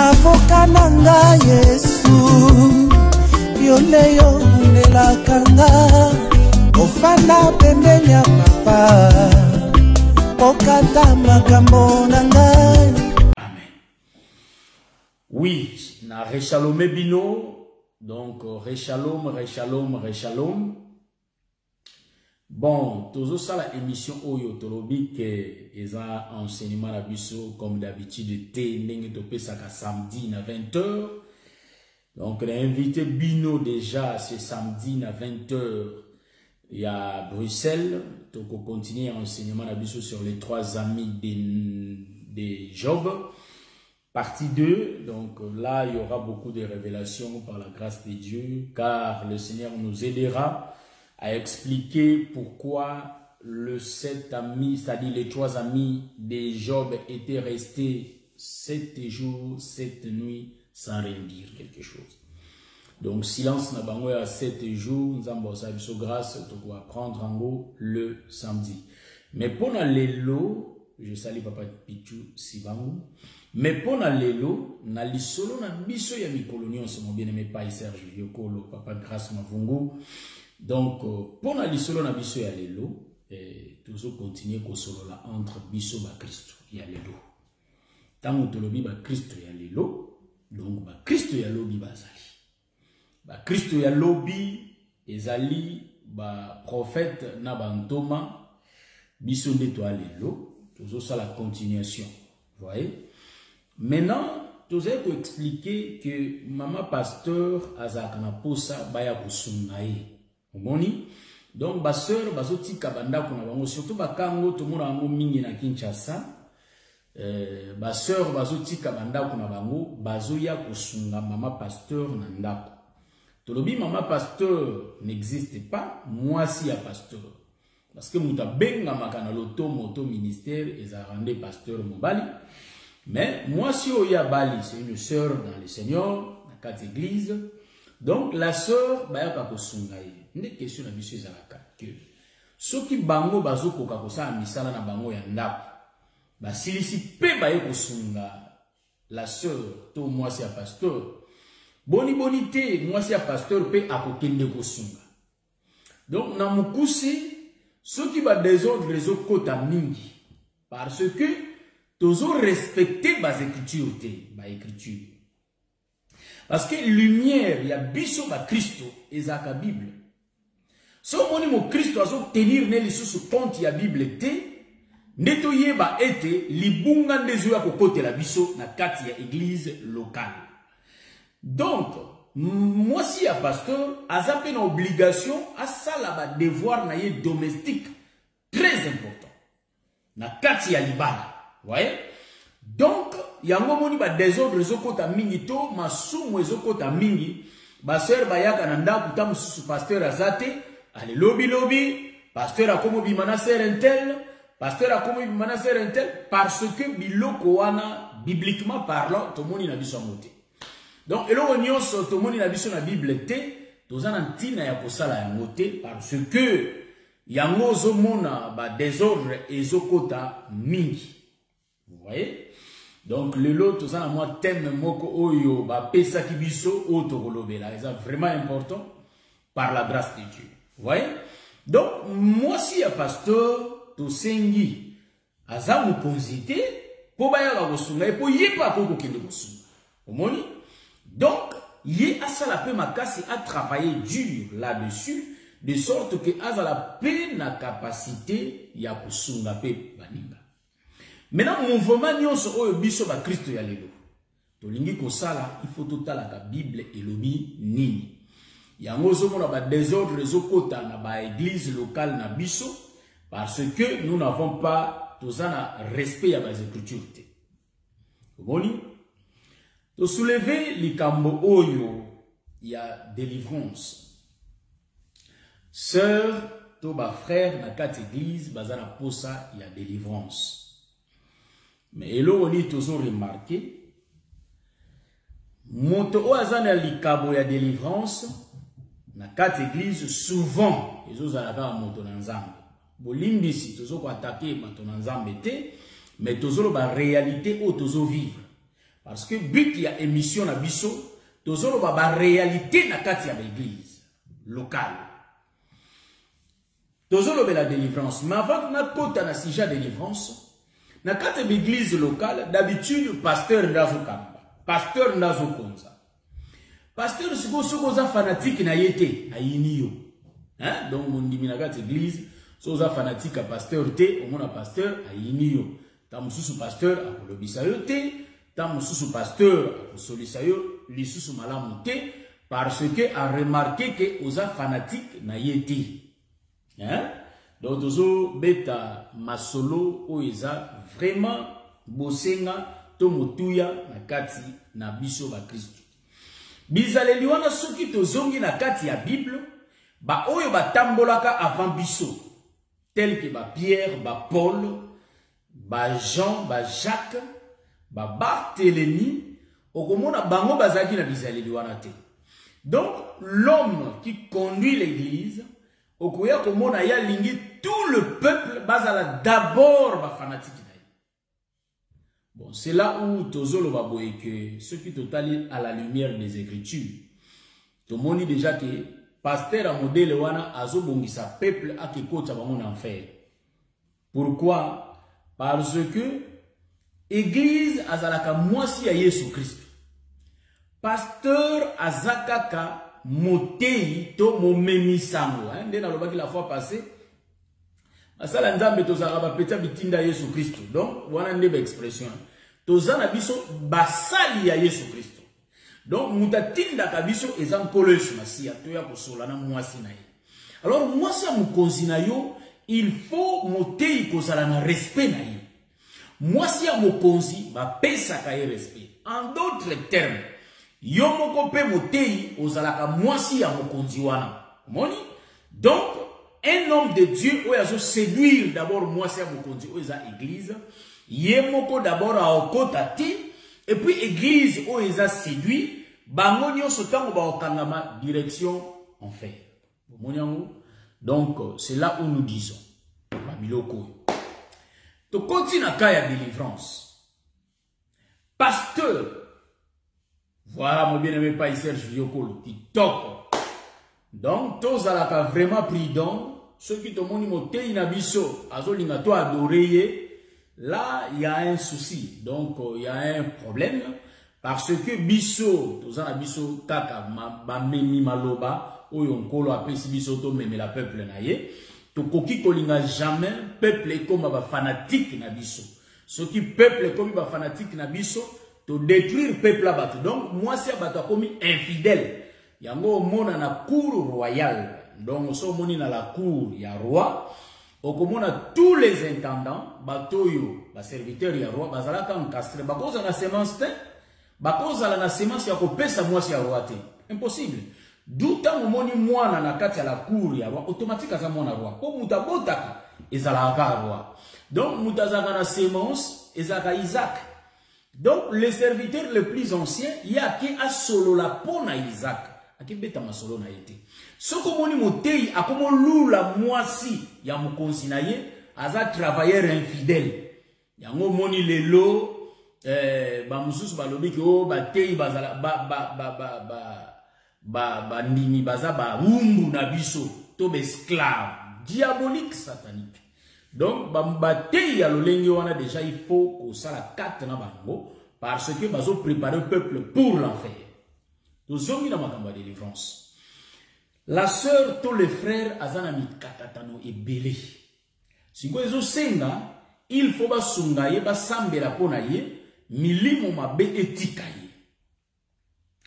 avoka nanga Yesu yoleyo nelakanga ofana pembeni ya papa okata makambo nanga. Amen. Oui, na rechalomé bino, donc rechalom, rechalom, rechalom. Bon, toujours ça la émission Oyo Tolobi que ils ont enseignement à biso comme d'habitude té ndenge topé ça samedi à 20h. Donc l'invité Bino déjà ce samedi à 20h il y a Bruxelles, donc on continue enseignement à biso sur les trois amis de Job. Partie 2, donc là il y aura beaucoup de révélations par la grâce de Dieu car le Seigneur nous aidera à expliquer pourquoi le 7 amis, c'est-à-dire les trois amis de Job étaient restés 7 jours, 7 nuits sans rien dire quelque chose. Donc silence n'a pas à 7 jours, nous avons besoin grâce, on va apprendre en haut le samedi. Mais pour les lots, je salue Papa Pichu Sibangu, mais pour les lots, na lisolo na biso ya mikolonio, c'est mon bien-aimé Pai Serge Yokolo, Papa Grâce Mavungu. Donc, pour la lisolo na biso ya lelo, toujours continuer ko solo la entre biso ba Christo ya lelo. Tango tolobi ba Christo ya lelo, donc ba Christo ya lobi bazali. Ba Christo ya lobi ezali ba prophète na ba ntoma biso nde to lelo, toujours ça la continuation. Vous voyez? Maintenant, vous avez expliqué que maman pasteur azakana posa baya kusungaye. Moni, donc ba sœur bazoti kabanda kuna bango surtout bakango to mona bango mingi na Kinshasa, ba sœur bazoti kabanda kuna bango bazoya kusunga mama pasteur na ndako. Tolobi mama pasteur n'existe pas, moi si ya pasteur. Parce que muta benga makana loto moto ministère eza rende pasteur mobali. Mais moi si oya bali, c'est une sœur dans le Seigneur, na quatre églises. Donc la sœur bayaka kusungaye. Une question à monsieur Zalaka que ceux qui bango bazoko kakosa misala na bango ya ndako ba silisi pe baye kosunga la sœur to moi c'est pasteur boni bonité moi c'est pasteur pe akokende kosunga. Donc na mukuse ceux qui ba désordre les kota mingi parce que toujours respecter bas écriture te ba écriture parce que lumière ya biso ba Christo ezaka Bible. Si on mo Christ doit tenir ne lisusu compte ya Bible te neto yeba ete libunga ndezo ya kokote la biso na kati ya église locale. Donc moi si ya pasteur azape une obligation à ça la devoir na ye domestique très important na kati ya libala. Voyez? Donc yango moni ba désordre ezokota mingi to masumu ezokota mingi ba sœur bayaka na ndako ta mususu pasteur azate. Allez, lobby, pasteur a comme bimana serentel, pasteur a comme bimana serentel, parce que biloko wana, bibliquement parlant, tout le monde n'a vu son côté. Donc, et là, on y a tout le monde n'a vu son Bible te, tout ça n'a tina ya kosala ya moté, parce que yango zo mona ba désordre et zo kota mingi. Vous voyez? Donc, le lot, tout ça n'a moi thème moko oyo, ba pesa kibiso, oto kolobela. C'est vraiment important par la grâce de Dieu. Vous voyez? Donc, moi, si un pasteur, to sengi, aza mukonzite, po baya la kosunga, et po yé pa po kokende kosunga. Omoni? Donc, yé asa la pe makasi a travaillé dur là-dessus, de sorte que asa la pe na capacité ya kosunga pe baninga. Maintenant, mouvement nyonso oyo biso ba Christo ya lelo. To lingi kosala, il faut totala ka Bible elobi nini. Yango zomona ba désordre les okota na ba église locale na biso parce que nous n'avons pas tout ça na respect à bas écritures. Boni to soulever likambo oyo il y a délivrance. Sœur to ba frère na quatre églises bazana posa il y a délivrance. Mais elo oni tozo remarqué moto o azana likabo ya délivrance. Na quatre églises souvent ils ont à moto na nzambe bolimbisi tozo ko attaquer moto na nzambe te mais tozo ba réalité o tozo vivre Parce que but il y a émission na biso, tozolo ba réalité na kati ya l'église locale. Tozolo be la délivrance. Mais avant na kota na sujet de délivrance, na kati ya l'église locale, d'habitude pasteur ndazo kamba, pasteur ndazo konza. Pasteur siko za fanatique na yete ayini yo. Hein? Donc mon ndimi na kati église, so za fanatique a pasteur te, omona pasteur ayini yo. Ta mususu pasteur akolobisa yo te, ta mususu pasteur akosolisa yo lisusu malamu te, parce que a remarqué que oza fanatique na yete. Hein? Donc tozo beta masolo o eza vraiment bosenga to motuya na kati na biso ba Kristo. Bizaleli wana soki tozongi na kati ya Bible, ba oyo batambolaka avant biso, tel que ba Pierre, ba Paul, ba Jean, ba Jacques, ba Barthélemy, okomona bango bazaki na bizaleli wana te. Donc l'homme qui conduit l'église, okoya komona ya lingi tout le peuple bazala d'abord ba fanatique. Bon, c'est là où tozolo baboye que ceux qui totali à la lumière des Écritures, tout le monde dit déjà que pasteur a modèle wana azo bongisa peuple a qui kota bango en enfer. Pourquoi? Parce que église azalaka mwasi ya Yesu Christ. Pasteur azakaka motei to momemisango. Ndena lobaki la fois passée. Asala nzambe tozaka ba peta bitinda Yesu Christ. Donc wana ndebe expression. Tozana biso basali ya Yesu Christ. Donc mutatinda kabiso eza nkolo Yesu Masia to ya kosola na mwasi na ye. Alors mwasi ya mukonzi na yo, il faut motei kozala na respect na ye. Mwasi ya mukonzi ba pesa ka ye respect. En d'autres termes, yo moko pe motei ozalaka mwasi ya mukonzi wana. Moni? Donc un homme de Dieu où il a séduire d'abord moi c'est mon conduit où il a église yemoko d'abord à okotati et puis église où il a séduit bangonio sotango ba okangama direction en fait. Donc c'est là où nous disons babiloko to continue à kaya délivrance pasteur voilà mon bien-aimé Paï Serge Viokolo qui toque. Donc, tous à la vraiment prudent, ceux qui te montrent moté inabiso, azolinga to adorer, là il y a un souci. Donc il y a un problème parce que biso, tous à biso kaka ba memi maloba, oyo nkolo apesi biso to meme la peuple na ye, to koki kolinga jamais peuple comme ba fanatique na biso. Ceux qui peuple comme ba fanatique na biso, to détruire peuple là bato. Donc moi c'est bato comme infidèle. Yango mona na cour royale. Donc so moni na la cour ya roi. Okomona tous les intendants, batoyo, ba serviteurs ya roi, bazalaka encastre. Bakoza na semence te, bakoza na semence ya kopesa mwasi ya roi te. Impossible. Douta moni mwana na kati ya la cour ya roi, automatique aza mwana roi. Po mutabotaka ezalaka roi. Donc mutazaka na semence ezaka Isaac. Donc les serviteurs les plus anciens, il y a qui a solo la pona Isaac. Akibeta masolo na yete. Soko moni motei akomo lula mwasi ya mukonzi na ye aza travailleur infidèle. Yango moni lelo ba mususu balobi ki o batei bazala ba ndimi baza ba umbu na biso to be esclave diabolique satanique. Donc ba batei ya lolenge wana déjà il faut ko sala carte na bango parce que bazo préparer le peuple pour l'enfer. Nous sommes dans ma délivrance. La sœur, tous les frères, azanami katatano et belé. Si vous avez senga, il faut pas sungaye, pas sambela ponaye, milimo mabe etikaye.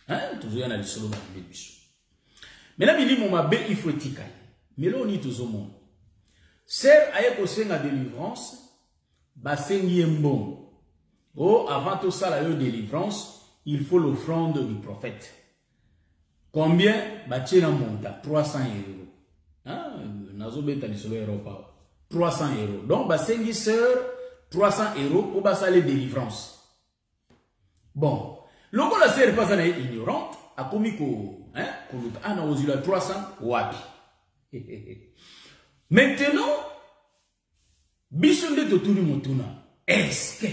Hein? Toujours y en a des solos dans le bichou. Mais là, milimo mabe, il faut etikaye. Mais là, on y tout au monde. Sœur, aye ko senga délivrance, ba sengi mbon. Oh, avant tout ça, la délivrance, il faut l'offrande du prophète. Combien? Bâtir un montant, 300 euros. Hein? Nazo beta li solo Europa. 300 euros. Donc, bah, 5 sœurs, 300 euros pour passer les délivrances. Bon. Lorsque la sœur passe à ignorante, a commis ko, hein? Qu'on a osé la 300, wapi. Maintenant, bisonde to tuni motuna. Est-ce que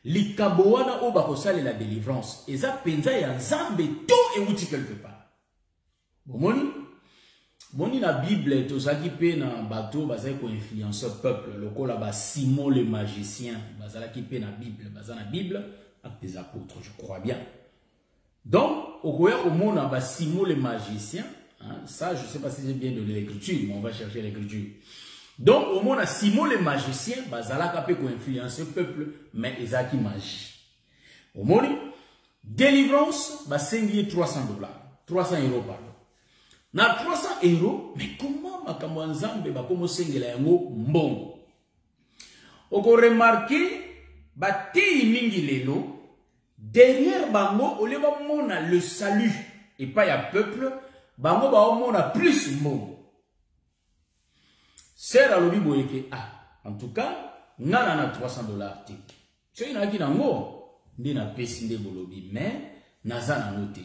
Likaboana oba kosale la délivrance. Eza penza ya nzambe to euti quelque part. Moni na Bible tozaki pe na bateau bazali ko influencer peuple lokola ba Simon le magicien bazalaki pe na Bible bazana Bible avec des apôtres je crois bien. Donc okoya omona ba Simon le magicien hein, ça je sais pas si j'ai bien donné l'écriture mais on va chercher l'écriture. Donc omona Simon le magicien bazalaka pe ko influencer peuple mais ezaki magie. Omoni délivrance ba sengi $300 300 euros pardon. Na 300 euros, mais comment makambo nzambe ba komo sengela yango mbongo? Oko remarquer ba ti mingi lelo derrière bango oleba mona le salut et pas ya peuple bango ba mona plus mbongo. Sera lobi boyeke en tout cas ngana na $300 tik. So ina ki nango ndi na pesi nde bolobi mais naza na note.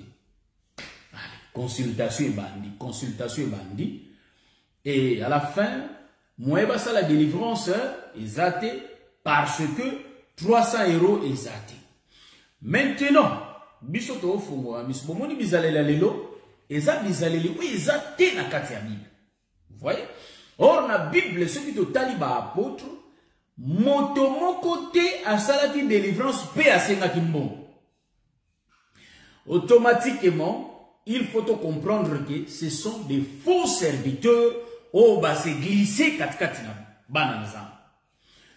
Consultation et bandi. Et à la fin, moi, ça la délivrance est athée parce que 300 euros est athée. Maintenant, bisoto au fond, misbomoni bizalela lelo, eza bizaleli oui athée na kati ya Bible. Vous voyez? Or na Bible ce qui totali ba apôtre, moto moko te asalaki délivrance pe asenga kimbongo. Automatiquement il faut comprendre que ce sont des faux serviteurs au bas se glisser katikatina bananza.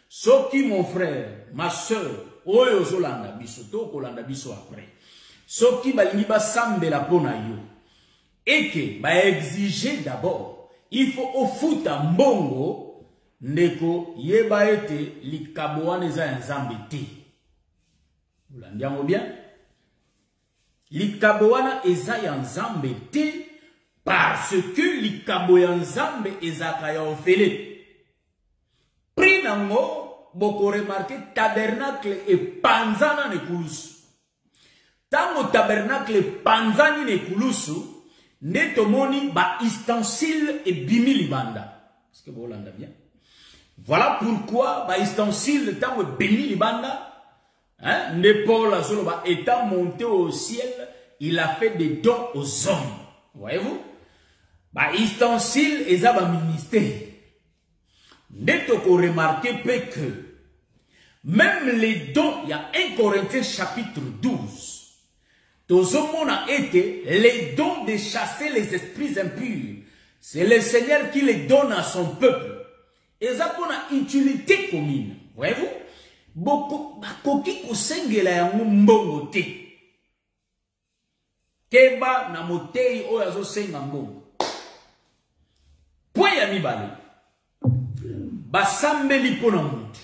Soki mon frère, ma soeur, oyo zolanda biso to kolanda biso après. Soki balingi ba sambela pona yo. Et que ba exiger d'abord, il faut ofuta mbongo ndeko yeba ete likaboane za nzambe te. Vous l'endiamo bien? Likaboana eza ya nzambe te parce que likabo ya nzambe ezaka ya ofele. Pri nango boko remarqué tabernacle e panzana ne kulusu. Tango tabernacle panzani ne kulusu nde tomoni ba ustensile e bimi libanda. Est-ce que vous l'entendez bien? Voilà pourquoi ba ustensile tango bimi libanda. Hein? Ne Paul étant monté au ciel, il a fait des dons aux hommes. Voyez-vous? Bah, ustensile et ça, ministère. N'est-ce qu'on remarque que même les dons, il y a 1 Corinthiens chapitre 12. Tout ce monde a été les dons de chasser les esprits impurs. C'est le Seigneur qui les donne à son peuple. Et ça, on a utilité commune. Voyez-vous? Boko bakoki kosengela yango mbongo te. Keba na motei oyo azosenga mbongo. Point ya mibale. Basambeli pona mutu.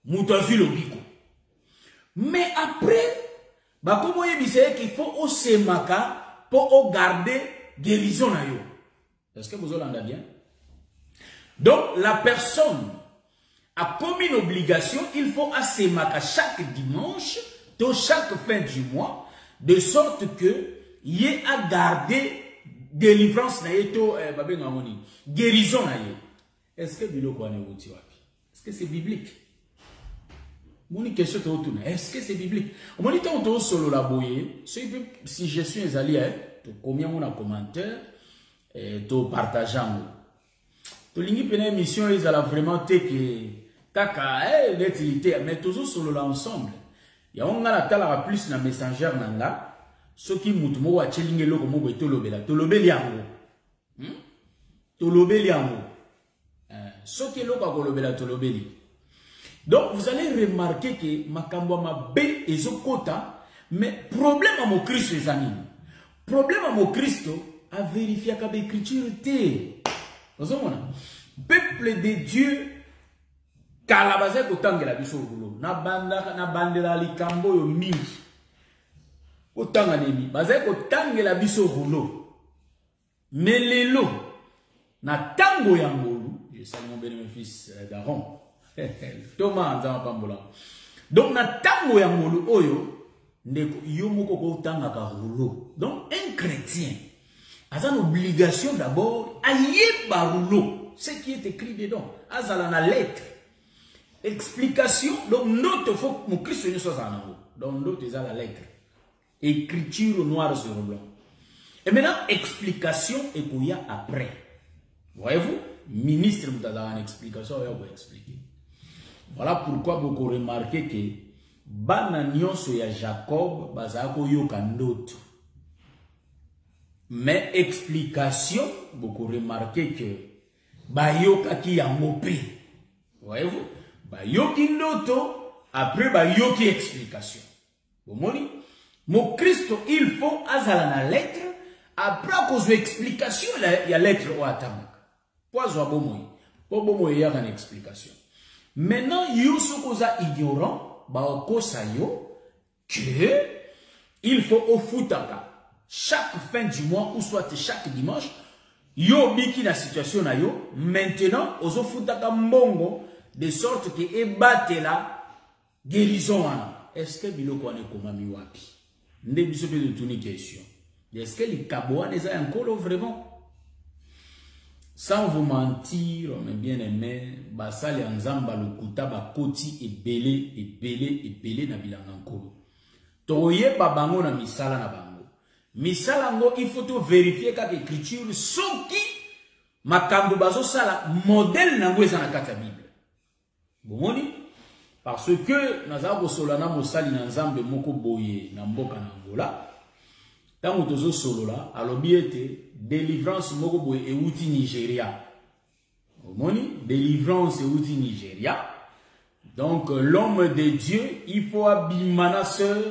Mutu azwi lobiko. Mais après, bakomo yebisa qu'il faut osemaka pour garder guérison na yo. Est-ce que vous entendez bien? Donc la personne a commis une obligation, il faut assemaka chaque dimanche, de chaque fin du mois, de sorte que y ait à garder délivrance na yeto guérison na ye. Est-ce que est-ce que c'est biblique? Mon question est autour. Est-ce que c'est biblique? Mon dit on solo la boye. Si je suis allé, combien on a commentaire et to partageant. To lingi pena émission ils a vraiment que kaka l'utilité mais toujours solo là ensemble. Ya on a la plus na messenger nanga. Soki mutu mo wa chelinge loko mo to lobela. To lobeli yango. To lobeli yango. Soki loko ko lobela to lobeli. Donc vous allez remarquer que makambo mabe ezokota mais problème à mon Christ les amis. Problème à mon Christ a vérifié qu'à l'écriture té. Vous voyez peuple de Dieu kalabaze ko tangela biso bulo na bandela likambo yo mingi. Otanga nemi baze ko tangela biso bulo. Mais lelo na tango ya ngolu, je salue mon bénéfice d'Aaron. Thomas nzamba pambola. Donc na tango ya ngolu oyo ndeko yo moko ko tanga ka rouleau. Donc un chrétien a une obligation d'abord à yeba rouleau ce qui est écrit dedans. Azala na lettre. Explication, donc note, il faut que mon Christ ne soit en haut. Donc note, c'est la lettre. Écriture noir sur blanc. Et maintenant, explication et qu'il y a après. Voyez-vous, ministre vous a une explication, il va expliquer. Voilà pourquoi vous remarquez que Bananion soya Jacob, bazako yoka ndoto. Mais explication, vous remarquez que bayoka ki ya mopé. Voyez-vous, bayoki ndoto, après bayoki explication. Vous voyez, mon Christ, il faut azala na lettre. Après, à cause de l'explication, il y a lettre au atamak. Pourquoi il y a une explication. Maintenant, il y a ignorant, que il faut au foutaka. Chaque fin du mois, ou soit chaque dimanche, yo biki na situation na yo, maintenant, ozo foutaka mbongo, de sorte que ebate la guérison. Est-ce que biloko ane komami wapi? Nde biso pe de tourner question. Est-ce que les Kabouan les a encore vraiment? Sans vous mentir, mes bien-aimés, basali anzamba lokuta bakoti ebele na bilanga nkolo. Toye babango na misala na bango. Misala ngo il faut to vérifier kaka écriture soki makambo bazo sala modèle nango eza na kata Bible. Bomoni? Parce que naza ko solana mosali na nzambe moko boye na mboka na Angola. Tant que tozo solo là, alobi ete délivrance moko boye euti Nigeria. Omoni, délivrance euti Nigeria. Donc l'homme de Dieu, il faut abimana sœur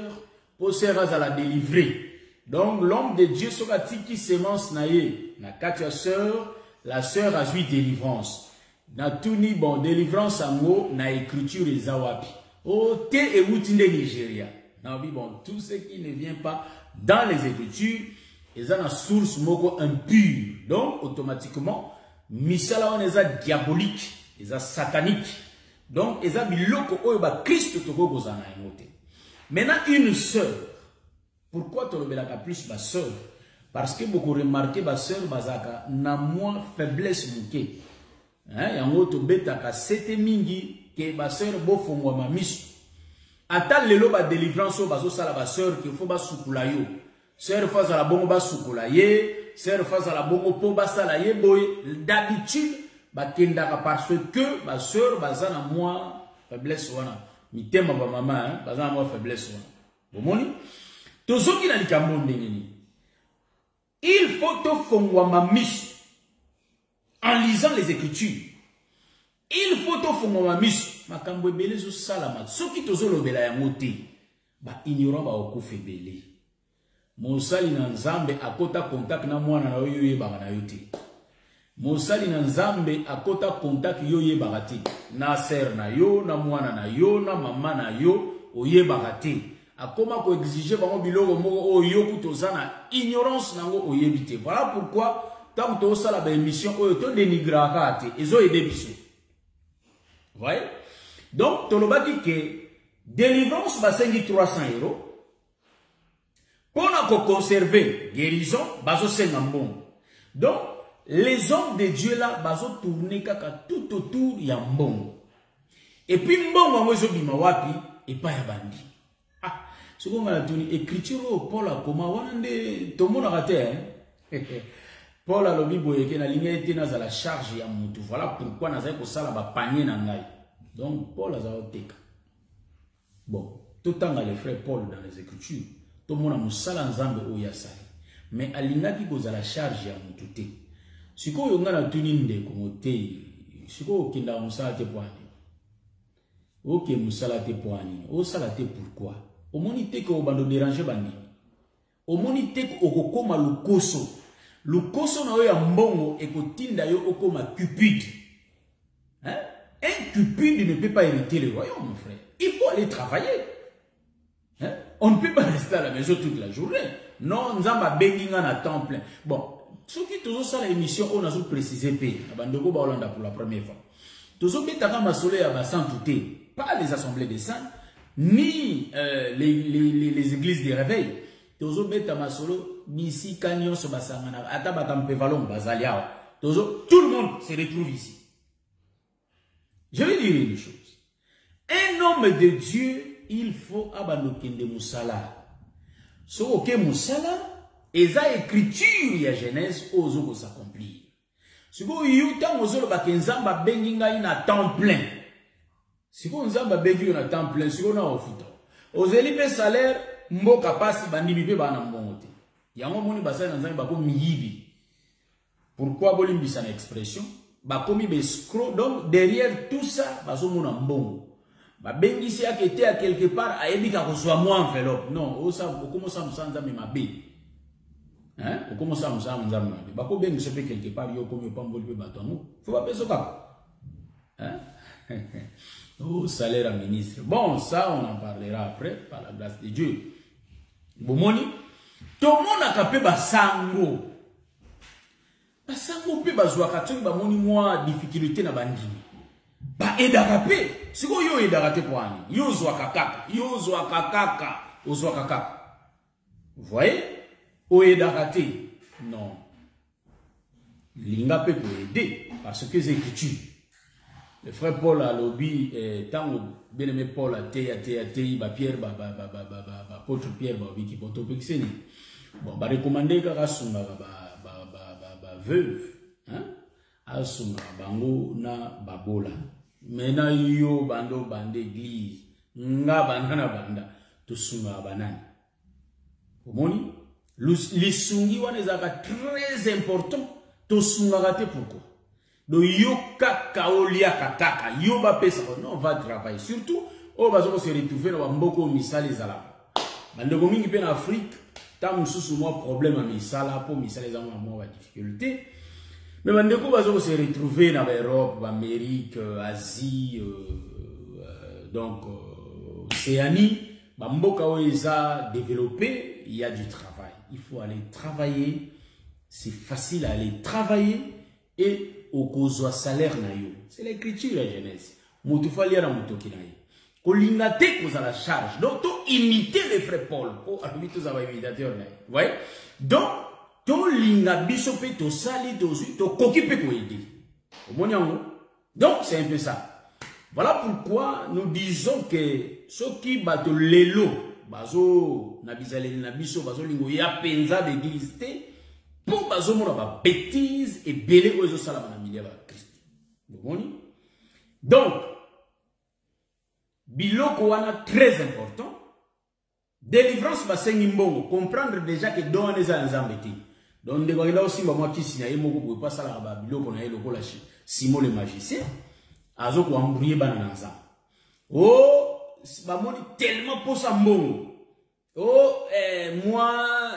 pour se à la délivrer. Donc l'homme de Dieu sera tiki semence naie, na katia sœur, la sœur a eu délivrance. Na tuni bon délivrance ango na écriture ezawapi. O te euti Nigeria. Na bon tout ce qui ne vient pas dans les Écritures, ils ont une source moko impure. Donc, automatiquement, misala on est diabolique, ils sont satanique. Donc, ils ont biloko oyoba Christ toko gozana emote. Maintenant, une sœur. Pourquoi tu le plus ma sœur? Parce que beaucoup remarqué ma sœur bazaka na moins faiblesse mouke. Hein, yango to betaka sete mingi que ma sœur bofongwa mamisu. Ata lelo ba délivrance o bazo sala ba sœur qu'il faut ba sukula yo. Sœur face à la bongo ba sukula ye, sœur face à la bongo po ba sala ye boy. D'habitude ba kendaka parce que ba sœur bazana moi faiblesse wana. Mitema ba maman hein, bazana moi faiblesse wana. Bomoni? Tozoki na likambo ndengeni. Il faut to fongwa mamisu en lisant les Écritures. Il faut to fongwa mamisu. Makambo ebele zo salama soki tozo lobela yango te ba ignorant ba okufa ebele mosali na nzambe akota contact na mwana na yo yebaka na yo te mosali na nzambe akota contact yo yebaka te na sœur na yo na mwana na yo na mama na yo oyebaka te akoma ko exiger bango biloko moko oyo kutoza na ignorance nango oyebi te. Voilà pourquoi tant que sala ba émission oyo to dénigraka te ezo aider biso. Voyez? Donc, Toloba dit que délivrance va 300 €. Pour conserver guérison, bazo 50 bon. Donc, les hommes de Dieu là, bazo tourner kaka tout autour ya mbongo. Et puis mbongo mwezo bima wapi et pas ya bandi. Ah, ce qu'on a tourné écriture Paul a comment wanande tout monde a raté hein. Paul a lobi boyeke na ligne était na la charge ya mutu. Voilà pourquoi na zai ko sala ba panier na ngai. Donc, Paul a été. Bon, tout le temps, les frères Paul dans les Écritures, tout le monde a moussala nzambe ou yasari. Mais alina qui pose la charge à moutoute. Si vous avez une de komote, si vous avez une moussala te poani. Ok, moussala te poani. O salate pourquoi? Au monite que vous avez dérangé bandi. Au monite que vous avez le koso. Le koso na yo ya mbongo et kotinda yo okoma cupide. Hein? Un cupide ne peut pas hériter le royaume, mon frère. Il faut aller travailler. Hein? On ne peut pas rester à la maison toute la journée. Non, nous avons besoin à temps plein. Bon, ceux qui toujours ça l'émission, on a tout précisé pour la première fois. Tous ceux qui ont pas les assemblées des saints, ni les églises de réveil. Tous ceux qui ont Bisi Kanyon se basangana, Atabatam Pevalon Bazalia. Tout le monde se retrouve ici. Je vais dire une chose. Un homme de Dieu, il faut abanokende musala. So ok musala, eza écriture ya Genèse ozo s'accomplir. Siko yuta mozolo bakenzamba benginga ina temps plein. Siko nzamba bengi na temps plein, siko na ofuta. Ozeli pe salaire mboka pasi bandimi pe bana mbongote. Yango moni basala na nzambe bako miyibi. Pourquoi bolimbisa na expression? Bakomi bescro, donc derrière tout ça, bazomona mbongo. Babengisi ya kete à quelque part aebika ko soit moi enveloppe. Non, osa okomosa musanza me mabe. Hein? Okomosa musanza me mabe. Bako bengisi pe quelque part yo komi pamboli pe batono. Faut pas peso ka. Hein? Oh, salaire à ministre. Bon, ça on en parlera après par la grâce de Dieu. Bomoni, tout le monde a capé basango. Basango pe bazwaka tongi ba moni moi difficulté na bandimi. Ba edaka pe. Siko yo edaka te kwani. Yo zwaka kaka. Yo zwaka kaka. Ozwaka kaka. Vous voyez? O edaka te. Non. Linga pe pour aider parce que c'est écrit. Le frère Paul a lobby tant bien aimé Paul a te ba Pierre ba apôtre Pierre ba biki poto pexeni. Bon ba recommander ka sunga veuve, hein? Asuma bango na babola. Mena yo bando bande église. Nga banana banda. To sunga banana. Omoni? Lisungi wana ezaka très important. To sunga gate pourquoi? Do yo kaka olia kataka. Yo ba pesa. Non, on va travailler. Surtout, on va se retrouver dans mboko misali zala. Bandeko mingi pe en Afrique. Tant sous moi problème à misala pour misala les amants moi difficulté mais bandeko bazo se retrouver dans l'Europe, l'Amérique, Asie donc Océanie bamboka oeza développé, il y a du travail. Il faut aller travailler, c'est facile à aller travailler et au kozwa salaire na yo. C'est l'écriture la Genèse. Mutu fali na mutoki na yo. Kolingate koza la charge. Donc, to imiter les frères Paul. Oh, alors, tous avez imitateur là. Vous voyez? Donc, to linga bisope, to sali, to kokipe ko aider. Donc, c'est un peu ça. Voilà pourquoi nous disons que ceux qui battent l'élo, bazo, nabizale, nabiso, bazo lingo, ya penza d'église, pour bazo mona ba bêtise et belé ozo salama na milia ba Christ. Vous voyez? Donc, biloko wana très important. Délivrance basengi mbongo. Comprendre déjà que don les nzambe te. Donc de là aussi moi kisi na yemo ko pas sala ba biloko na yelo ko la Simon le magicien. Azo ko embrouiller bana nzambe. Oh, ba moni tellement pour sa mbongo. Oh, moi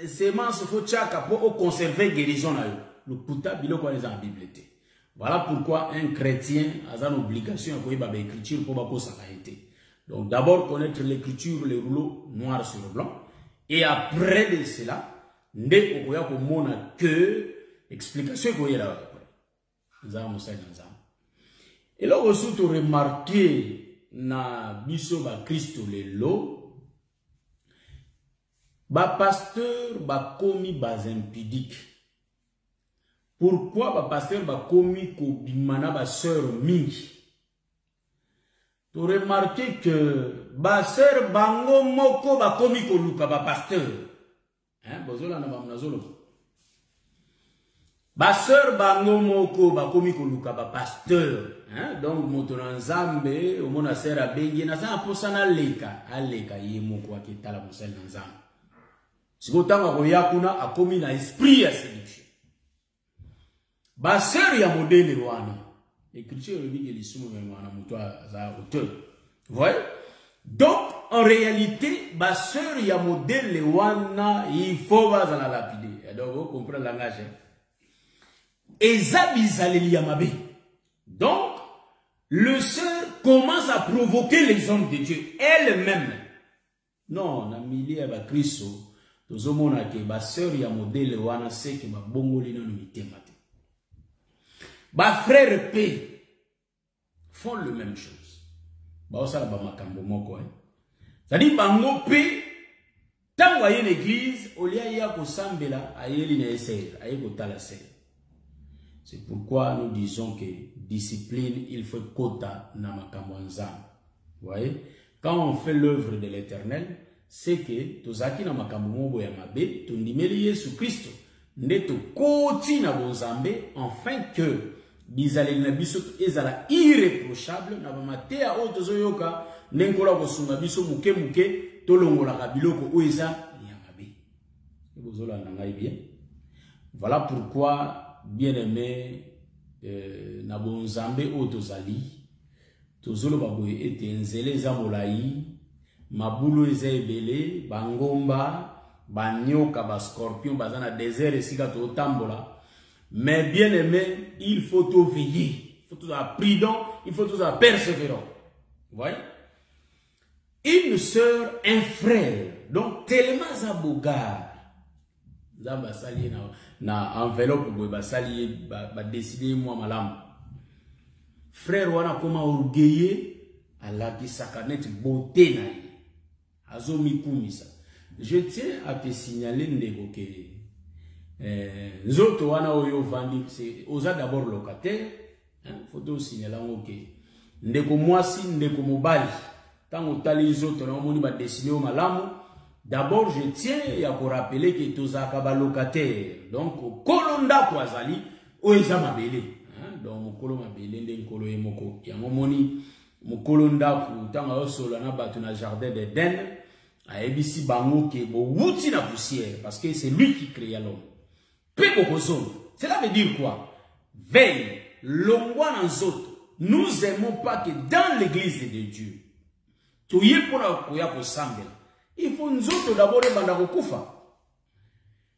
semence faut chaka pour conserver guérison na yo. Le puta biloko les en Bible te. Voilà pourquoi un chrétien a une obligation à connaître l'écriture pour ne pas été. Donc d'abord connaître l'écriture, les rouleaux noir sur blanc. Et après de cela, ne pouvez pas montrer que explication que vous avez là. Et là aussi tu remarquez na biso ba Christ le lo, ba pasteur ba komi bas impudique. Pourquoi ba pasteur ba komi ko bimana ba sœur mingi? Tu remarquez que ba sœur bango moko ba komi ko luka ba pasteur. Hein, bozola na ba mnazolo. Ba sœur bango moko ba komi ko luka ba pasteur. Hein, donc moto na nzambe o mona sœur abengi na za posana aleka ye moko akitala mosel na nzambe. Sikotanga ko yakuna akomi na esprit ya séduction. Baseur ya modèle wana. L'écriture dit que les sumo wana mutwa za auteur. Vous voyez? Donc en réalité, baseur ya modèle wana il faut va la lapider. Donc vous comprenez le langage. Ezabizaleli ya mabe. Donc le sœur commence à provoquer les hommes de Dieu elle-même. Non, na milieu ba Kristo, tozomona ke baseur ya modèle wana c'est que ba bongoli na mitema. Ba frères P font le même chose. Ba osala ba makambo moko hein. C'est-à-dire bango P tant voyez l'église au lieu ya ko sambela ayeli na essayer, aye ko tala ser. C'est pourquoi nous disons que discipline il faut quota na makambo nzambe. Vous voyez? Quand on fait l'œuvre de l'Éternel, c'est que tozaki na makambo mobo ya mabe, tondimeli Yesu Christo, nde tokoti na bonzambe, afin que bizaleli na biso ezala irréprochable na bamatea oyo tozoyoka ndengola kosunga biso muke muke tolongolaka biloko oyo eza ya mabe. Bozolanda ngai bien. Voilà pourquoi, bien aimé, na bonzambe oyo tozali tozoloba boye ete nzela eza molai, mabulu eza ebele, bangomba, banyoka, bascorpion baza na désert esika totambola. Mais bien aimé, il faut tout veiller, il faut tout être prudent, il faut tout être persévérant. Vous voyez? Une sœur, un frère, donc tellement zabogar, zaba sali na enveloppe boye basali ba décider moi malam. Frère wana koma orgueilleux ala kisaka net beauté na ye. Azomi kumisa. Je tiens à te signaler ndeko ke Nzoto wana oyo vandi, c'est oza d'abord locataire, faut te signaler que ndeko mwasi ndeko mobali tango tali nzoto na omoni ba dessiner au malamu. D'abord je tiens à vous rappeler que toza ka ba locataire, donc kolonda ko azali oza mabele, donc mokolo mabele nde nkolo yemoko ya momoni mokolonda ku tango osola na batu na jardin d'Éden a ebisi bango ke bo wuti na poussière parce que c'est lui qui créa l'homme. Cela veut dire quoi? Veille, longwa nanzoto. Nous aimons pas que dans l'église de Dieu, il faut nzoto d'abord banda kokufa.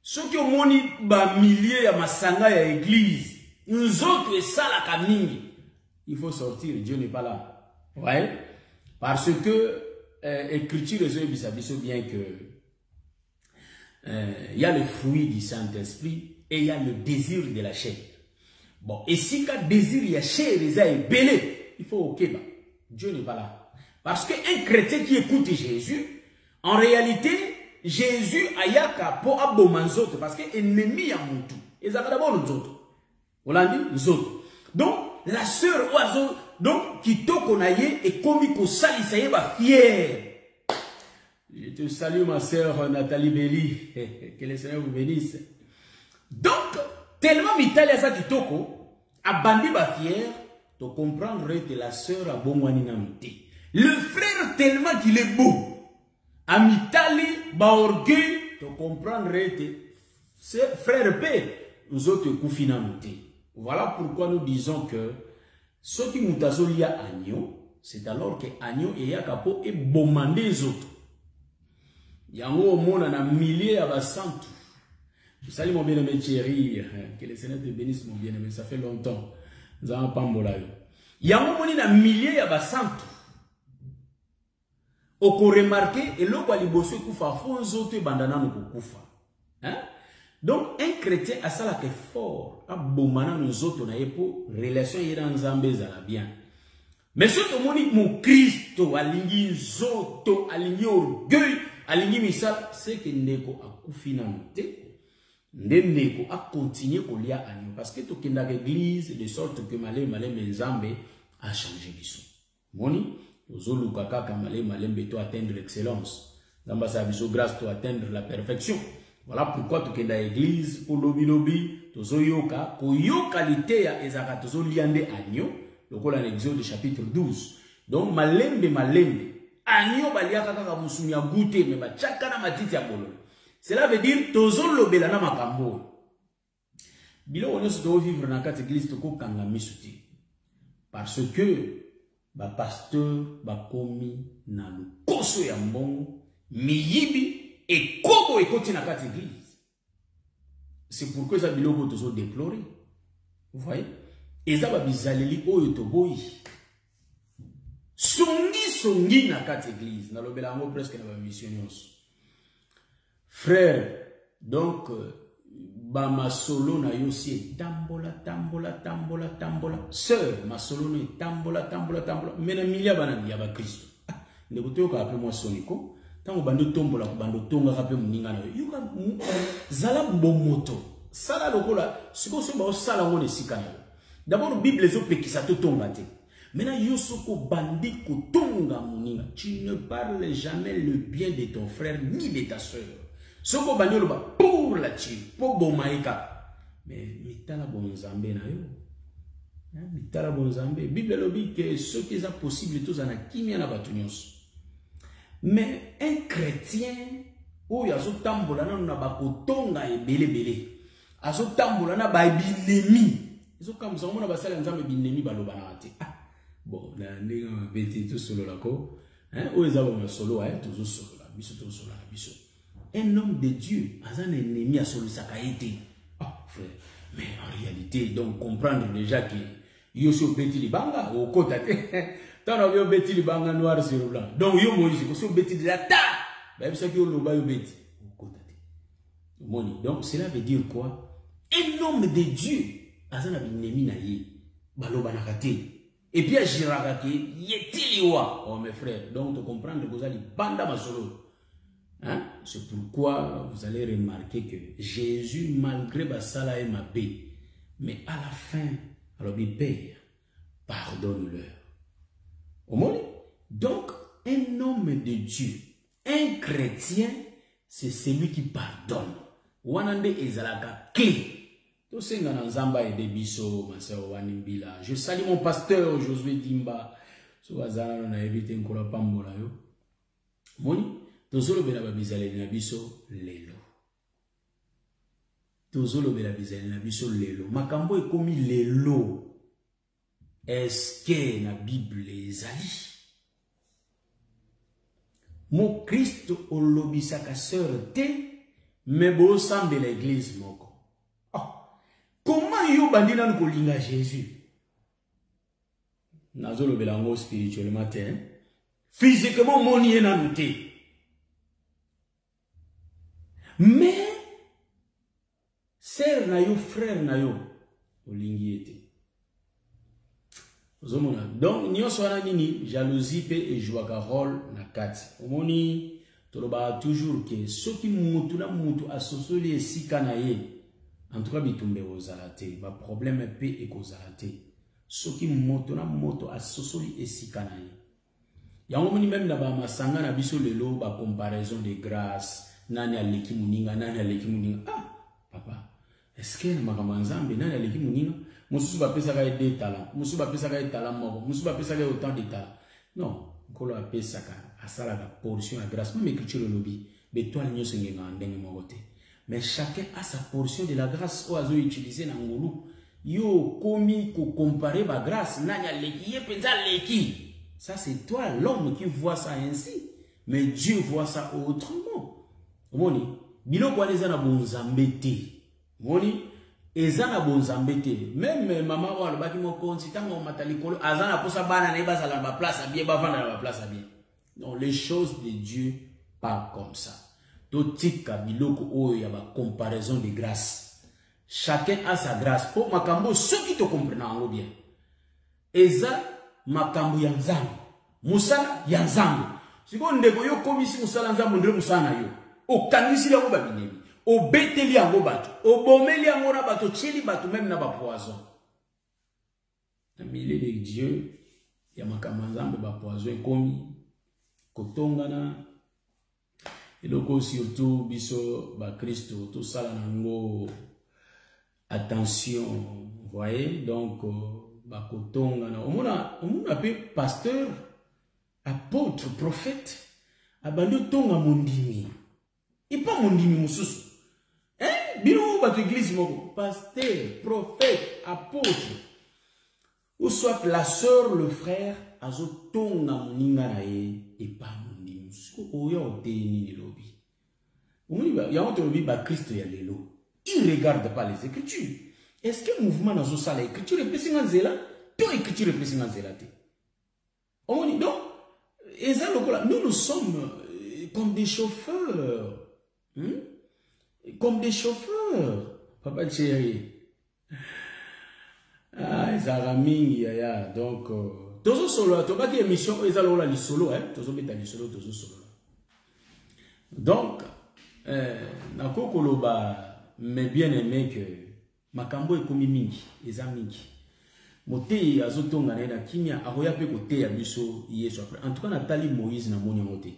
Ce qui moni ba milliers ya masanga ya église, nzoto et sala kamingi. Il faut sortir, Dieu n'est pas là. Ouais? Parce que écriture les bisabiso bien que il y a le fruit du Saint-Esprit et il y a le désir de la chair. Bon, et si le désir de la chair est belé, il faut ok, bah, Dieu n'est pas là. Parce qu'un chrétien qui écoute Jésus, en réalité, Jésus a yaka po abomanzoto parce que ennemi a montu. Et ça va d'abord nous autres. On l'a dit, nous autres. Donc, la sœur oiseau, donc, qui tokonaye et comme ko sali ça y est, fier. Je te salue ma sœur Nathalie Belli. Que le Seigneur vous bénisse. Donc, tellement Mitalia sa kitoko, a bandi ba fier, tu comprendrais que la sœur a bon waninamité. Le frère tellement qu'il est beau, a Mitali ba orgueil, tu comprendrais que frère P, nous autres koufinamité. Voilà pourquoi nous disons que ce qui nous a lié à Agneau, c'est alors que Agneau et Yakapo est bomandé les autres. Yango monde en a milliers à basantu. Salut mon bien-aimé chéri, que le Seigneur te bénisse mon bien-aimé, ça fait longtemps. Nous avons pas mbolayo. Yango monde en a milliers à basantu. Oko remarqué et l'eau qui bosse kufa fonzo te bandana no kufa. Hein? Donc un chrétien a ça la fort, a bomana nous autres na yepo relation yera nzambe za la bien. Mais ce que mon Christo alingi zoto alingi orgueil alingi misal c'est que ndeko akufinamité. Ndeko a continué au lia agneau parce que tout kenda l'église de sorte que malé menzambe a changé biso. Moni ozoluka kaka malé beto atteindre l'excellence. Zamba sa biso grâce to atteindre la perfection. Voilà pourquoi tu kenda l'église pour lobi tozoyoka koyoka liteya ezaka tozoliande agneau lokola l'Exode chapitre 12. Donc malembe agneau baliaka kaka musumi ya goûter mais ba chaka na matiti ya bolo. Cela veut dire tozon lobela na makambo. Bilo on se doit vivre dans cette église toko kanga misuti. Parce que ba pasteur ba komi na lukoso ya mbongo miyibi et kobo ekoti na cette église. C'est pourquoi ça biloko tozo déplorer. Vous voyez? Et ça ba bizaleli oyo toboyi. Songi na cette église. Na lobela ngo presque na ba missionnaires. Frère, donc, ba ma solo na yosi tambola. Sœur, ma solo na tambola. Mena milia bana ya ba Christ. Ne bote ko appeler moi soniko. Tango bando tombola bando tonga kape muninga na yo. Yoka zala bomoto. Sala lokola, siko so ba sala ngone sikana. D'abord Bible zo pekisa to tonga te. Maintenant, Yosoko bandi kotonga moninga. Tu ne parles jamais le bien de ton frère ni de ta soeur. Soko bandi loba pour la tuer, pour bomaïka. Mais mitala bonzambe na yo. Mitala bonzambe. Bible lobi que ce qui est possible tous en a kimia na batunios. Mais un chrétien où yazo tambola na bakotonga e bele. Azo tambola na ba binemi. Ils ont comme ça, on a passé l'ensemble binemi balobanate. Bon, na ndinga beti tout solo la ko. Hein, ou ils ont solo hein, toujours solo la biso tout solo la biso. Un homme de Dieu, azan ennemi a solo sakaïté. Ah, frère, mais en réalité, donc comprendre déjà que yoso beti libanga au kota te. Tant on beti libanga noir sur blanc. Donc yo moïse ko so beti de la ta. Même ça que yo ba yo beti au kota te. Moni. Donc cela veut dire quoi? Un homme de Dieu azana binemi na ye baloba na kate et puis agiraka ke yetiliwa. Oh mes frères, donc tu comprends que vous allez banda masolo. Hein? C'est pourquoi vous allez remarquer que Jésus, malgré basala et mabé, mais à la fin, alors il Père, pardonne-leur. Au monde. Donc un homme de Dieu, un chrétien, c'est celui qui pardonne. Wanande ezalaka clé. Je salue mon pasteur Josué Dimba. Moni, tozolo bela babizale na biso lelo. Tozolo bela bizale na biso lelo. Makambo ekomi lelo. Est-ce que na Bible ezali? Mo Christ olobisaka sœur te, mais bo sambe l'église moko. Comment yo bandina nous kolinga Jésus? Nazolo belango spirituellement matin. Physiquement moni ena noté. Mais sœur na yo, frère na yo, olingi ete. Donc nyonso wana nini jalousie pe e jouaka rôle na kati. Omoni toloba toujours que soki mutu na mutu asosoli esika na ye. En tout cas, bitumbe ozalate, ba problème pe e kozalate. Soki moto na moto asosoli esika na ye. Yango moni même na ba masanga na biso lelo ba comparaison de grâce, nani aleki muninga, nani aleki muninga. Ah, papa, est-ce que na makamanzambe nani aleki muninga? Mususu ba pesa ka 2 talents, mususu ba pesa ka talent moko, mususu ba pesa ka autant de talents. Non, kolo a pesa ka asala ka portion à grâce, même écriture lobby, betoile nyoso ngenga ndenge moko te. Mais chacun a sa portion de la grâce ou a utilisé dans ngolu. Yo komi ko comparer ba grâce nanya leki ye penza leki. Ça c'est toi l'homme qui voit ça ainsi. Mais Dieu voit ça autrement. Moni, bilo kwa leza na bonzambete. Moni, ezana bonzambete. Même maman wa lobaki moko nsitanga matalikolo azana posa bana na ibaza la ba place bien ba vanda la place bien. Non, les choses de Dieu pas comme ça. Totika biloko oyo ya ba comparaison de grâce. Chacun a sa grâce. Pour makambo ceux qui te comprennent en bien. Eza makambo ya nzambe. Musala ya nzambe. Siko ndeko yo komisi musala nzambe ndre musala na yo. Okanisi yango ba binemi. Obeteli yango bato. Obomeli yango na bato chili bato même na ba poison. Na milieu de Dieu ya makambo nzambe ba poison komi kotongana. Et donc surtout biso ba Christo tout ça là nango attention, vous voyez, donc ba kotonga na omona pe pasteur, apôtre, prophète abando tonga mondimi. Et pas mondimi mususu. Hein? Bino ba église moko, pasteur, prophète, apôtre. Ou soit la sœur, le frère azo tonga moninga na ye et pas il y a un lobby par Christ et Lélo. Il ne regarde pas les Écritures. Est-ce que le mouvement dans ça, l'écriture est plus en zéla? Tout écriture est plus en zéla. On dit donc, nous sommes comme des chauffeurs. Comme des chauffeurs. Papa chéri. Ah, ils ont ya. Donc, tozo solo, tu vas dire émission, ils ont la solo, hein? Tozo beta li solo, tozo solo. Donc, nakokoloba, mais bien aimé que makambo ekomi mingi, eza mingi. moté azotonga na kimia akoya pe koté ya biso yeso après. En tout cas Nathalie Moïse na moni moté.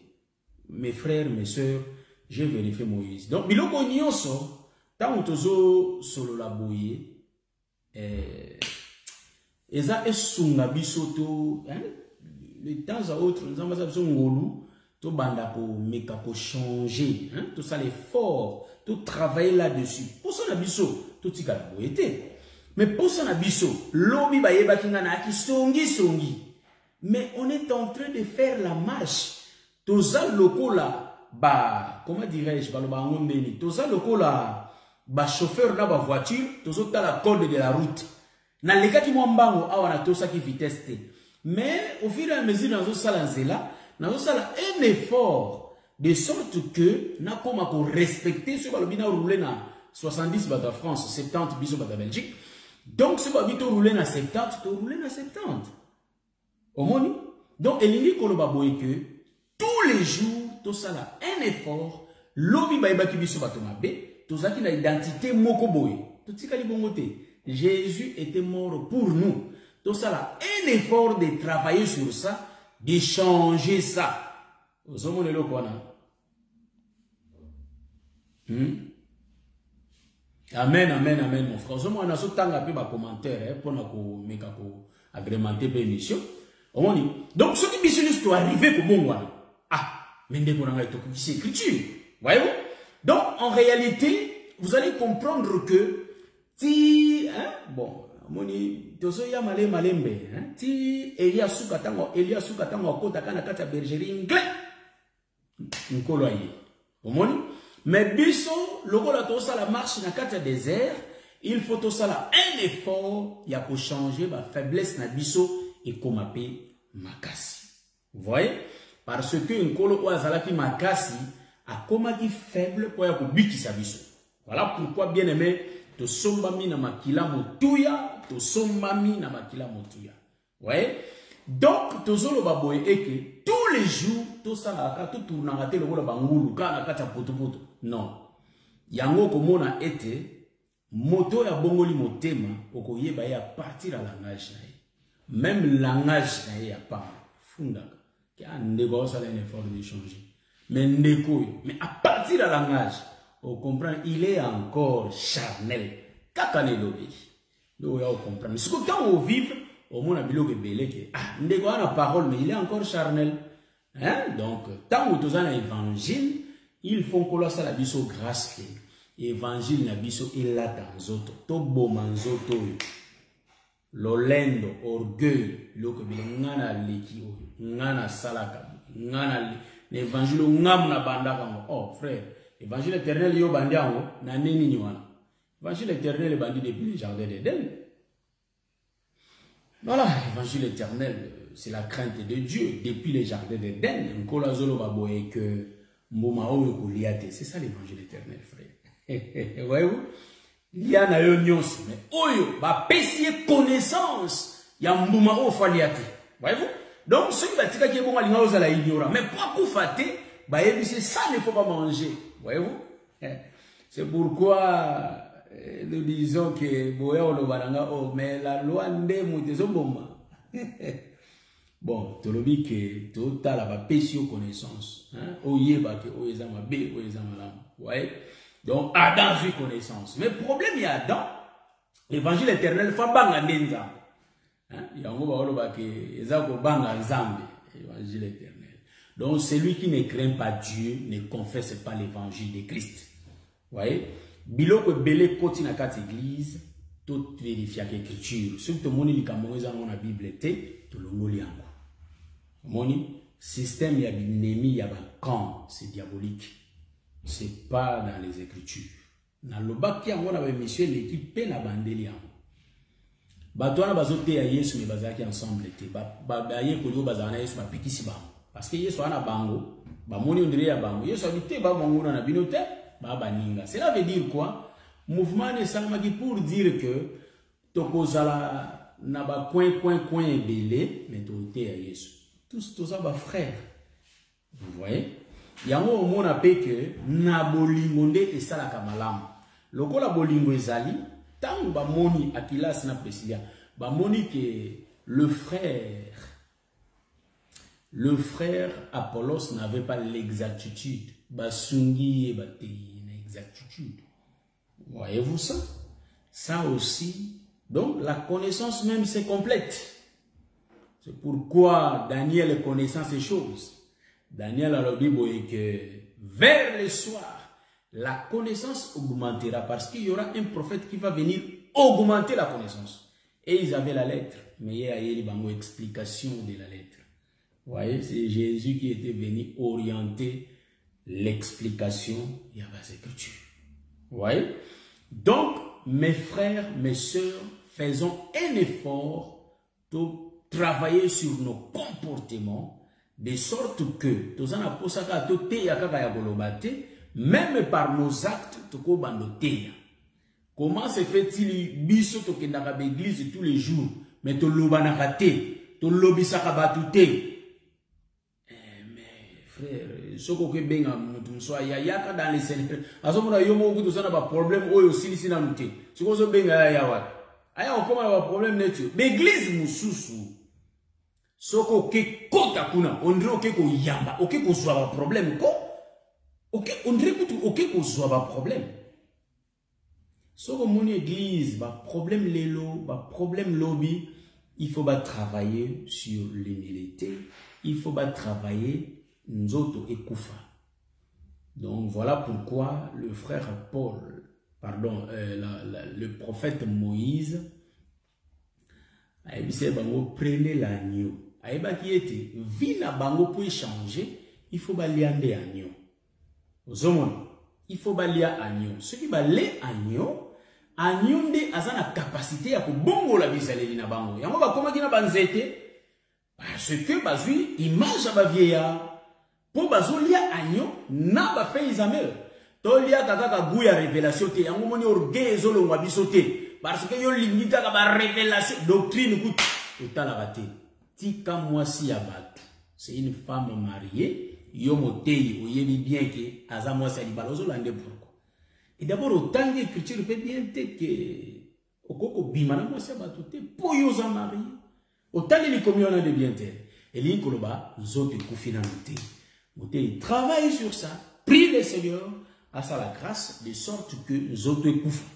Mes frères, mes sœurs, j'ai vérifié Moïse. Donc biloko nyonso tant tozo solo la boye eza esunga biso to de temps à autre nous avons besoin ngolu to banda ko meka ko changer tout ça l'effort tout travailler là-dessus pour ça na biso tout tika la boyete. Mais pour ça, l'obi bayeba kingana aki songi. Mais on est en train de faire la marche. Toza lokola ba comment dirais-je ba ngondeni. Toza lokola ba chauffeur na ba voiture, tozo ta la corde de la route. Na leka ki mwambango awa na tosa ki vitesse te. Mais au fur et à mesure nazo sala nzela, nazo sala un effort de sorte que na koma ko respecter ce balobi na rouler na 70 bata France, 70 biso bata Belgique. Donc, si vous avez roulé dans 70, vous roulez dans 70. Au moni. Donc, il dit que tous les jours, tout ça là, un effort, l'obi baïba qui biso batomabe, tout ça qui n'a identité mokoboy. Tout ça qui bongote. Jésus était mort pour nous. Tout ça là, un effort de travailler sur ça, de changer ça. Vous avez le quoi Amen, amen, amen, mon frère. Je m'en ai tanga peu ma commentaire pour agrémenter l'émission. Donc, ce qui est doit arriver pour moi. Ah, mais dès qu'on a c'est écriture. Voyez-vous? Donc, en réalité, vous allez comprendre que si, bon, moni, tozo ya malembe, si Elia Sukatango, kota kana kata bergerie ingle, nkoloye. Omoni? Mais biso, logo la tosa la marche na kata désert, il faut tosa la un effort, ya ko changer ba faiblesse na biso et komape makasi. Vous voyez? Parce que nkolo oazalaki makasi a komaki faible pour ya ko bikisa biso. Voilà pourquoi bien aimé, to sombami na makila motuya, to sombami na makila motuya. Vous voyez? Donc, tozolo baboye eke tous les jours, tout ça là, tout tournant le rôle bangulu, kana kata poto. Non. Yango komona ete moto ya bongoli motema okoyeba ya partir à langage na. Même langage na ya pas funda. Ki andeko ça un effort de changer. Mais ndeko, mais à partir à langage, on comprend il est encore charnel. Kakane lobi. Donc on comprend. Mais ce que quand on vivre au monde a biloko belé que ah ndeko a la parole mais il est encore charnel. Hein? Donc tant que tu as l'évangile, il faut que ça la biso grâce que évangile na biso il a dans autres to bomanzoto lolendo orgueil loko bilengana leki ngana salaka ngana l'évangile ngam na bandaka ngo oh frère évangile éternel yo bandiango na nini ni wana évangile éternel bandi depuis le jardin d'Éden. Voilà, l'évangile éternel, c'est la crainte de Dieu depuis les jardins d'Éden. C'est ça l'évangile éternel, frère. Voyez-vous? Il y a un mais oyo, ba pesier connaissance, ya mbuma o faliate. Voyez-vous? Donc, ceux qui batika qui est bon à l'ignorance, la ignorant. Mais pas pour fâter, bah, c'est ça, il ne faut pas manger. Voyez-vous? C'est pourquoi nous disons que mais la loi n'est bon, tu le dis que tu as la pécio connaissance. Donc, Adam vit connaissance. Mais le problème, il y a Adam. L'évangile éternel, il faut banga nenza. Il y a un l'évangile éternel. Donc, celui qui ne craint pas Dieu ne confesse pas l'évangile de Christ. Vous voyez? Biloko belé koti na kat église tout vérifier l'écriture surtout moni likamoza na Bible té to longoli yango moni système ya binemi ya ba camp c'est diabolique c'est pas dans les écritures na lobaki yango na ba mission l'équipe pe na bandeli yango bato na bazote ya Yesu me bazaki ensemble té ba ye ko yo bazana Yesu ba pikisi ba parce que Yesu ana bango ba moni ondire ya bango Yesu habité ba bango na binote. Cela veut dire quoi? Mouvement de Salmagi pour dire que Tokozala n'a pas coin belé, mais t'es à Yesu. Tout ça, bah frère. Vous voyez? Il y a un moment appelé que Nabolingonde et Salakamalam. Le la bolingo ezali, tant ba moni akilas na presilia. Monique, le frère Apollos n'avait pas l'exactitude. Basungi et Batei, l'exactitude. Voyez-vous ça? Ça aussi. Donc, la connaissance même, c'est complète. C'est pourquoi Daniel connaissant ces choses. Daniel a dit que vers le soir, la connaissance augmentera parce qu'il y aura un prophète qui va venir augmenter la connaissance. Et ils avaient la lettre, mais il y a une explication de la lettre. Vous voyez, c'est Jésus qui était venu orienter l'explication de la Écriture. Vous voyez? Donc, mes frères, mes sœurs, faisons un effort pour travailler sur nos comportements de sorte que, même par nos actes, comment se fait-il biso tokendaka l'église tous les jours, mais to lobanaka te, to lobisaka batu te? Mais frère, soko ke benga mutu msoa ya yaka dans les sénégalais. Azomona yomo kutu sana ba problème oyo silisi na nute. Siko zo benga ya wat. Aya okoma ba problème netu. L'église mususu. Soko ke kota kuna, on dirait que ko yamba, ok ko soit ba problème ko. Ok, on dirait que ok ko soit ba problème. Soko mon église, ba problème lelo, ba problème lobby, il faut ba travailler sur l'humilité, il faut ba travailler nzoto et koufa. Donc voilà pourquoi le frère Paul, pardon, le prophète Moïse a dit prenez l'agneau. Aïba qui était vina bango pour échanger, il faut baliande agneau. Il faut balier agneau. Ce qui balaye agneau, agneau de azana capacité à bongo la bisaleli na bango. Yango ba koma kina banzete parce que bazui image ba vieillard pour bazolia agneau na ba paysanne. To lia kaka guya révélation te yango moni orgueil ezolo ngwa bisote parce que yo limita ka ba révélation doctrine ku totala baté. Tika mwasi ya batu. C'est une femme mariée, yo motei oyebi bien que aza mwasi ya libalozo lande pourquoi. Et d'abord autant d'écriture peut bien te que okoko bimana mwasi ya batu te po yo za marié. Autant les communions de bien te. Et li koloba zote kufina moté. Moté travaille sur ça. Prie le Seigneur à sa la grâce de sorte que nous autres couffons.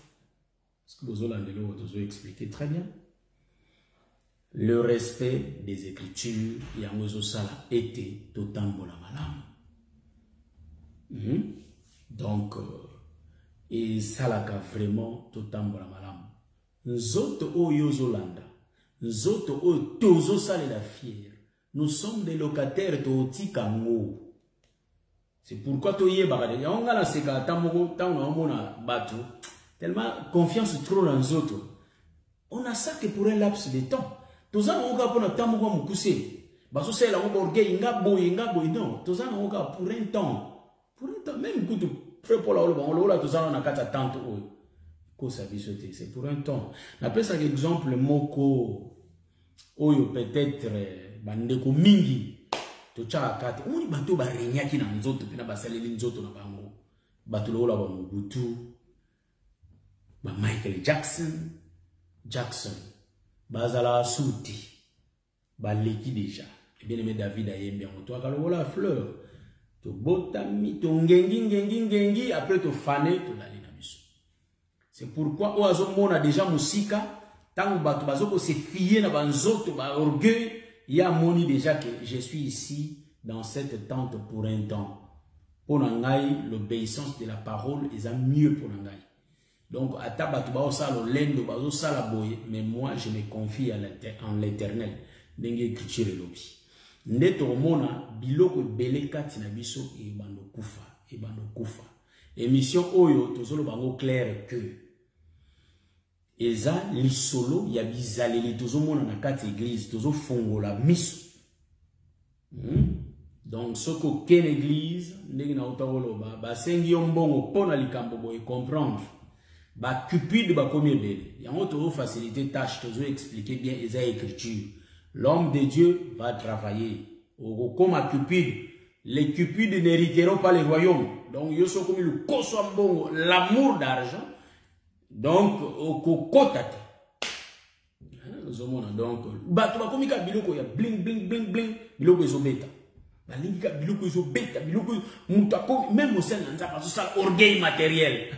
Parce que nous allons expliquer très bien. Le respect des Écritures, Yangozo Sala était totalement malam. Donc, et Salaka vraiment totalement malam. Nous autres, au Yozolanda, nous autres, au Tozo Sale la fière, nous sommes des locataires de Otikango. C'est pourquoi tu y es baradé. On a la séca, tellement confiance trop dans les autres. On a ça que pour un laps de temps. Tous en ont pour notre temps, on va pousser. Parce que c'est là où on gagne, non. Tous en ont pour un temps. Pour un temps, même quand tu fais pour la on l'a tous en a quatre tante. C'est pour un temps. On appelle ça exemple moko. Oyo peut-être bandeko mingi. Tochakate oni bato ba renyaki na nzoto pena basaleli nzoto na bango bato lola ba Mobutu ba Michael Jackson bazala suti ba leki déjà et bien aimé David ayembi en toi kalola fleur to botami to ngengi après to fané to lali na biso. C'est pourquoi oazo mona déjà musika tango bato bazoko se fier na banzoto ba orgueil. Il y a moni déjà que je suis ici dans cette tente pour un temps. Pour Nangaï, l'obéissance de la parole est mieux pour Nangaï. Donc, à tabatouba salo lendo bazo salaboye, mais moi je me confie en l'Éternel. Dengue écriture lobby. Neto mona biloko belé katina biso et bando kufa. Émission oyo tozolo bango clair que eza lisolo ya bizaleli tozo mona na kati église tozo fongola miso. Donc soko ken église ndenge na utawoloba ba sengi yombongo pona likambo boye comprendre ba cupide ba komi bele yango tozo faciliter tâche tozo expliquer bien eza écriture. L'homme de Dieu va travailler au comme cupide. Les cupides n'hériteront pas le royaume. Donc yo soko mi le koso mbongo l'amour d'argent. Donc, au cocotate. Donc, bato ba komika biloko ya bling bling bling bling, biloko ezobeta. Ba lingika biloko ezobeta, biloko mutako même au sein de nzapa ça orgueil matériel.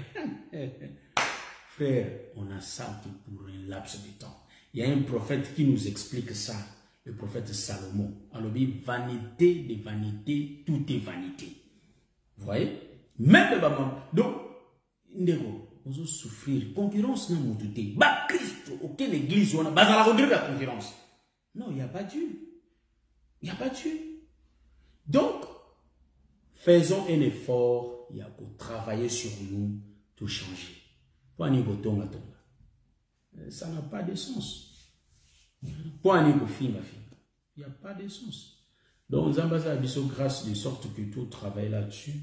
Frère, on a ça pour un laps de temps. Il y a un prophète qui nous explique ça, le prophète Salomon. Alors, vanité de vanité, tout est vanité. Vous voyez? Même le maman. Donc, ndego, on va souffrir. Concurrence n'a pas tout. Bah, Christ, aucune église, on a pas la concurrence. Non, il n'y a pas Dieu. Il n'y a pas Dieu. Donc, faisons un effort, il y a pour travailler sur nous, tout changer. Pour aller au tonga tonga. Ça n'a pas de sens. Pour aller au finga finga. Il n'y a pas de sens. Donc, nous avons besoin grâce de sorte que tout travaille là-dessus.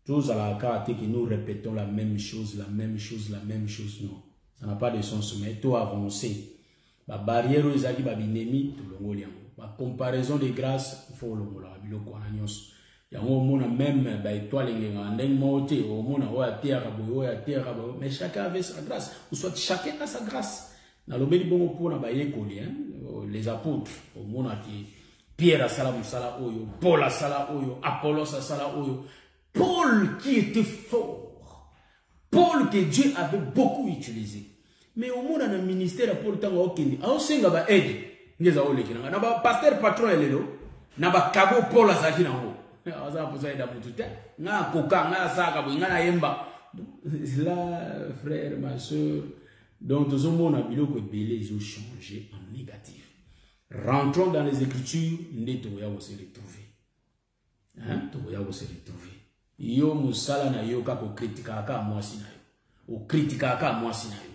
Tous à la carte que nous répétons la même chose, la même chose, la même chose. Non. Ça n'a pas de sens. Mais tout avancé. La barrière aux agues, babinemi, tout le monde. La comparaison de grâce, il faut le mot là. Biloko ananyos. Il y a un monde même, bah, étoile, mais chacun avait sa grâce. Ou soit chacun a sa grâce. Dans le béni bon pour les apôtres, au monde qui Pierre a sala musala oyo, Paul a sala oyo, Apollos a sala oyo. Paul qui était fort. Paul que Dieu avait beaucoup utilisé. Mais au monde dans le ministère Paul tango okindi, a osenga ba aide. Ngeza ole kinanga. Na ba pasteur patron elelo, na ba kabo Paul a saki nango. Là, frère, ma soeur, donc tout le monde a ils ont changé en négatif. Rentrons dans les Écritures, nous allons se retrouver. Hein? Nous allons se retrouver. Yo musala na yo kako kritika aka mwasi na yo. O kritika aka mwasi na yo.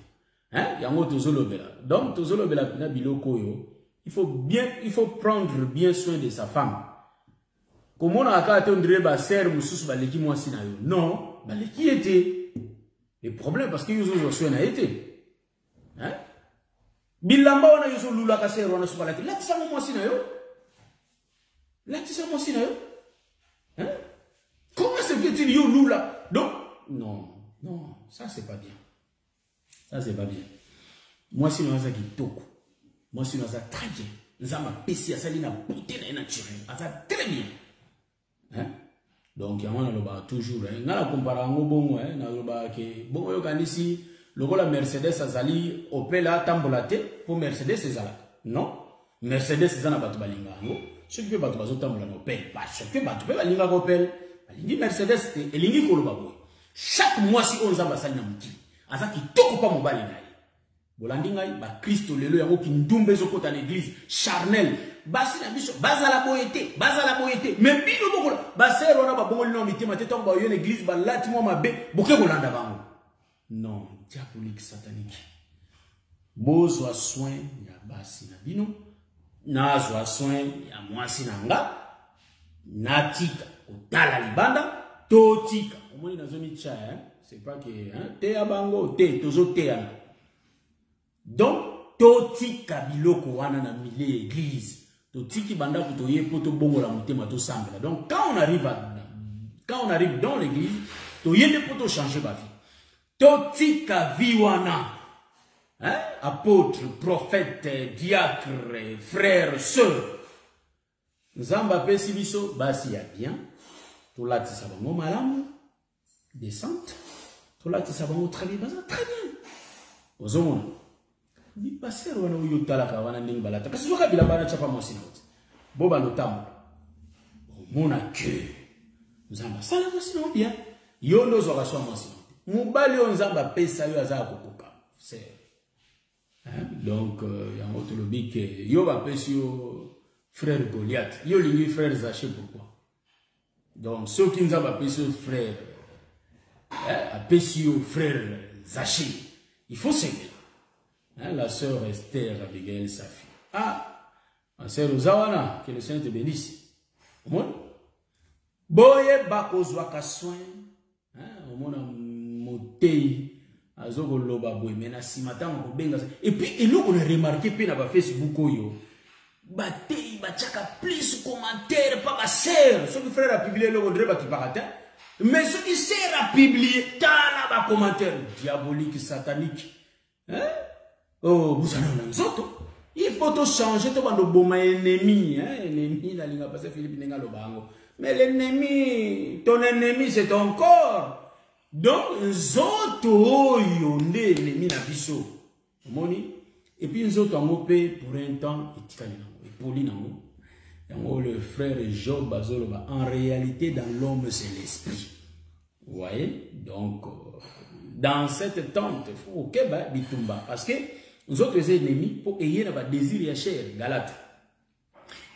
Hein? Yango tozolobela. Donc tozolobela na biloko yo, il faut prendre bien soin de sa femme. Comment on a quand on dirait bah serre mususu baleki moi si na yo. Non, baleki était le problème parce que yo zo soin na été. Hein? Bilamba on a yo lula ka serre on a suba laki. Là tu sais moi si na yo. Là tu sais moi si na yo. Hein? Comment se fait-il yo lula? Donc non, non, ça c'est pas bien. Ça c'est pas bien. Moi si na za kitoko. Moi si na za très bien. Nzama pesi asali na beauté na naturel. Ça très bien. Hein? Donc, il y a toujours. Hein? Dans la comparaison, bon, hein? Bon, ici, le la Mercedes Azali, Opel a tambolate pour Mercedes Azala. Non? Mercedes Azana Batubalinga. Ce qui peut battre tambola Opel. Parce que Batubalinga Opel. Il Mercedes et l'ingi Kolobabo. Chaque mois, si on a basali na mouti, Aza qui toko pas mon balinaï. Bolandingaï, ba Christo lelo yango qui ndumbe zoko dans l'église charnel. Basi na biso bazala boyete mais bino boko basero na babongo lino mitema te tongo yo l'église ba lati mo mabe boke kolanda bango. Non, diabolique satanique. Bozwa soin ya basi na bino, nazwa soin ya mwasi nanga, natika otala libanda totika. Omoni nazomi cha hein, c'est pas que hein, te abango te tozo te yana. Donc totika biloko wana na milieu église. Totiki banda kutoye poto bongo la mutema to sambela. Donc quand on arrive dans l'église, toye de poto changer ma vie. Totika viwana. Hein? Apôtre, prophète, diacre, frère, sœur. Nzamba pesi biso basi ya bien. Tolati sabango malamu, descente. Tolati sabango très bien, très bien. Ozomona. Ni passer wana uyo talaka wana ndingi balata kasi soka bila bana chapa mosi na wote boba no tambo mona que nzamba sala mosi no bien yo ndo zo kaswa mosi mubali on nzamba pesa yo aza kokoka c'est donc yango to lobi que yo ba pesi yo frère Goliath yo lingi frère Zaché pourquoi donc ceux qui nzamba pesi yo frère a pesi yo frère Zaché il faut s'aimer. Hein, la sœur Esther Abigail, sa fille. Ah, ma sœur Ozawana, que le Seigneur te bénisse. Au monde, boye bakozwa ka soin. Hein, au monde motei azoko loba boye mena simata ko benga. Et puis il nous on a remarqué pe na ba Facebook yo. Batei bachaka plus commentaire pas ba sœur. Ce que frère a publié le André ba qui parata. Mais ce qui sert à publier tala ba commentaire diabolique satanique. Hein? Oh, vous allez en autres. Il faut tout changer, tout le monde ennemi. Ennemi, la ligne passée, Philippe Nenga Lobango. Mais l'ennemi, ton ennemi, c'est ton corps. Donc, Nzoto, yonde, ennemi, na biso. Moni. Et puis, Nzoto, en mopé, pour un temps, et poli, le frère Job Bazoloba. En réalité, dans l'homme, c'est l'esprit. Vous voyez? Donc, dans cette tente, il faut au Québec, bitumba. Parce que, nous autres ennemis, pour ayer un désir à chair, Galate.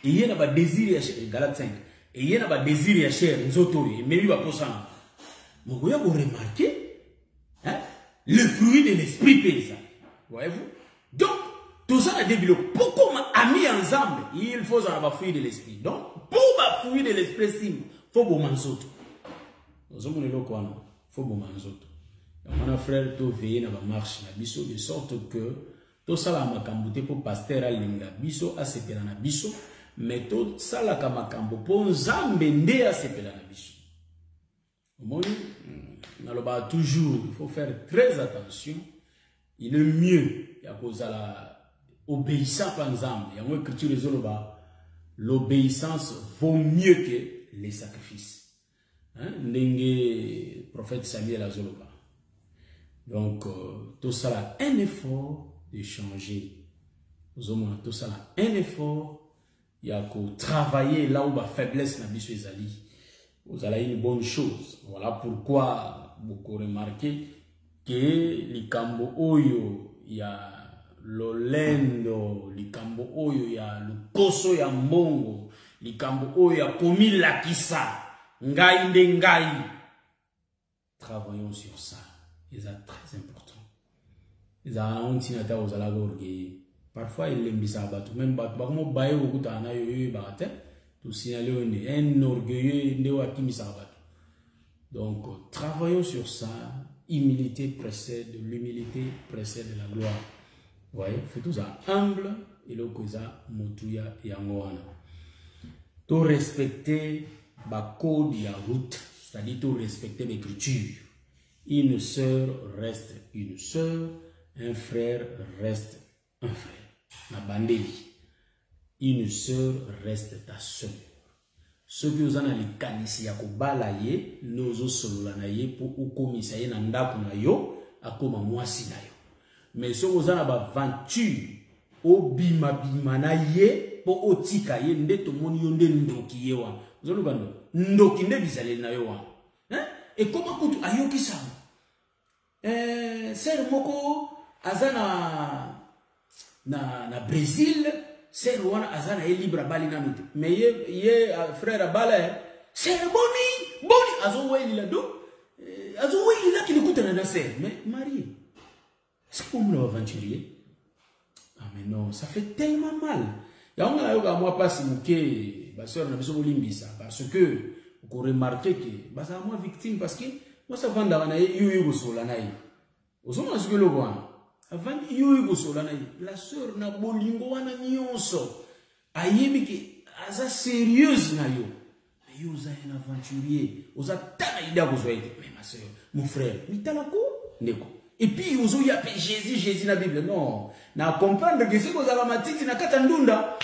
Ayez un désir à chair, Galate 5. Ayez un désir à chair, nous autres, mais il va pour ça. Mais vous avez remarqué, hein, le fruit de l'esprit paysan. Voyez-vous? Donc, tout ça a développé. Pourquoi on a mis ensemble? Il faut avoir fruit de l'esprit. Donc, pour le fruit de l'esprit, il faut que vous mangez. Nous avons le quoi, non? Il faut que vous mangez. Mon frère, tu veilles dans la marche, de sorte que tout ça la makambo pour pasteur alinga biso a sepela na biso mais tout ça la makambo pour nzambe nde a sepela na biso. Omoni naloba toujours il faut faire très attention. Il est mieux ya kozala obéissant par nzambe. Ya mo écriture les oloba l'obéissance vaut mieux que les sacrifices. Hein ndenge prophète Samuel azoloba. Donc tout ça là un effort de changer. Nous avons tout ça, un effort, il y a qu'à travailler là où la faiblesse n'a pas ezali. Vous avez une bonne chose. Voilà pourquoi beaucoup remarqué que les cambo oyo, il y a l'olendo, les cambo oyo, il y a le koso ya mbongo, les cambo oyo ya komi lakisa, ngai nde ngai. Travaillons sur ça. C'est très important. Parfois, il aime ça. Même un orgueilleux. Donc, travaillons sur ça. Humilité précède, l'humilité précède la gloire. Vous voyez, il faut tout ça humble et le koza motuya yangoana. Tout respecter la code de la route, c'est-à-dire tout respecter l'écriture. Une sœur reste une sœur, un frère reste un frère. La bandeli. Une sœur reste ta sœur. Ce que vous avez les kanisi ya kobalaye, nozo sololanaye pour ukomisaye na ndaku na yo, akoma mwasi na yo. Mais ce que vous avez aventure, obima bima na ye, po otika ye, nde tomoni yonde ndoki ye wa. Zolu bando, ndoki nde bizale na yo wa. Et comment kutu ayoki sa? Ser moko azana na Brésil, ser wana azana e libre bali na nuti. Mais ye frère bala, ser boni azo weli la do, azo weli la ki likuta na ser. Mais Marie, est-ce qu'on l'a aventurier? Ah mais non, ça fait tellement mal. Ya on a yoga moi pas si muke, ba sœur na biso limbisa parce que vous remarquez que bah ça moi victime parce que moi ça vend dans yo sola na yi. Osoma ce que le voit. Avant yo sola na yi. La sœur na bolingo wana nyonso. Ayebi ki aza sérieuse na yo. Yo za un aventurier. Oza tana ida ko zoite. Mais ma sœur, mon frère, mitala ko ndeko. Et puis ozo ya Jésus na Bible non. Na comprendre que c'est ko za matiti na kata ndunda.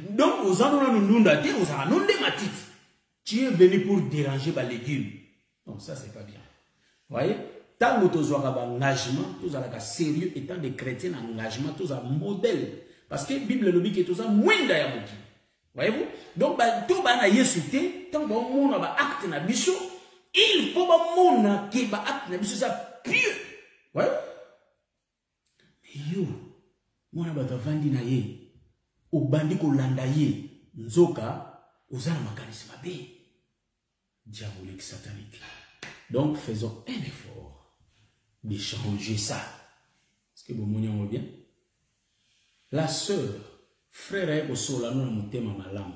Donc ozano na ndunda te oza nonde matiti. Tu es venu pour déranger les légumes. Non, ça c'est pas bien. Vous voyez? Tant que tu as un engagement, tu as un sérieux, étant des chrétiens, un engagement, tu as un modèle. Parce que la Bible nous dit que tu as moins d'ailleurs. Voyez-vous? Donc, tout le monde a yésuté, tant que mon acte na biso, il faut que mon acte na biso ça pieux. Voyez? Mais yo, mon abata vandi na ye, au bandi ko landa ye, nzoka, Osana makanisme B. Diabolique, satanique. Donc, faisons un effort de changer ça. Est-ce que vous m'en bien? La sœur, frère, est au sol, là, nous avons monté ma malam.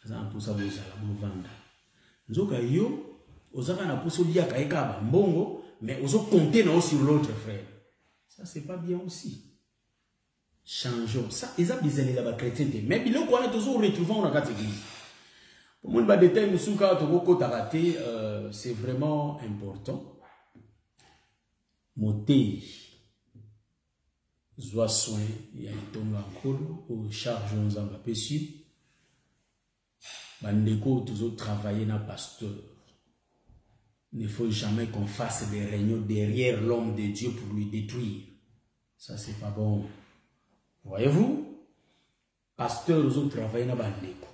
Azan pour ça, vous allez vous vendre. Nous avons yo, osaka na pousso dia kaeka mbongo, mais oso compter sur l'autre frère. Ça, c'est pas bien aussi. Changeons. Ça, ils ont besoin de la chrétienté. Mais il qu'on a toujours retrouvé dans la église. Pour moi, le détail, c'est vraiment important. Moté. Zoa soin, il y a un tonga en au charge nous en péchu. Bandeko, toujours travailler dans pasteur. Il ne faut jamais qu'on fasse des réunions derrière l'homme de Dieu pour lui détruire. Ça, c'est pas bon. Voyez-vous? Pasteur, nous avons travaillé dans Bandeko.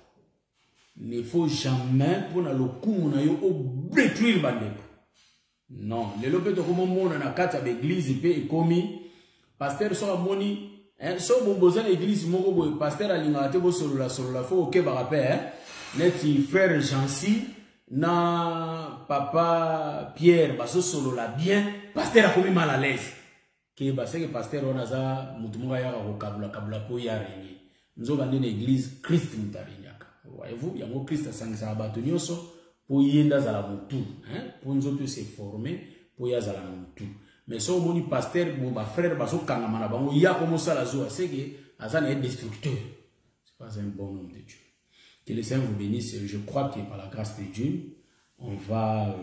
Il ne faut jamais pour le coup, détruire Bandeko. Non. Les lopes de Romo, on a 4 églises, et commis. Pasteur, soit moni. So bon besoin l'église moko boy pasteur alingate bo solo la fo OK ba rappel neti frère Jancy na papa Pierre ba solo la bien pasteur a commis mal à l'aise que ba c'est que pasteur on a za mutu moka ya ko kabla po ya renye nzo ba ndene église Christ mutarinyaka voyez-vous ya mo Christ sangisa ba tonyoso po yenda za la mutu pour nzo to se former po ya za la mutu. Mais si on dit pasteur, mon frère, il y a comme ça la joie, c'est que Azan est destructeur. Ce n'est pas un bon nom de Dieu. Que le Seigneur vous bénisse. Je crois que par la grâce de Dieu, on va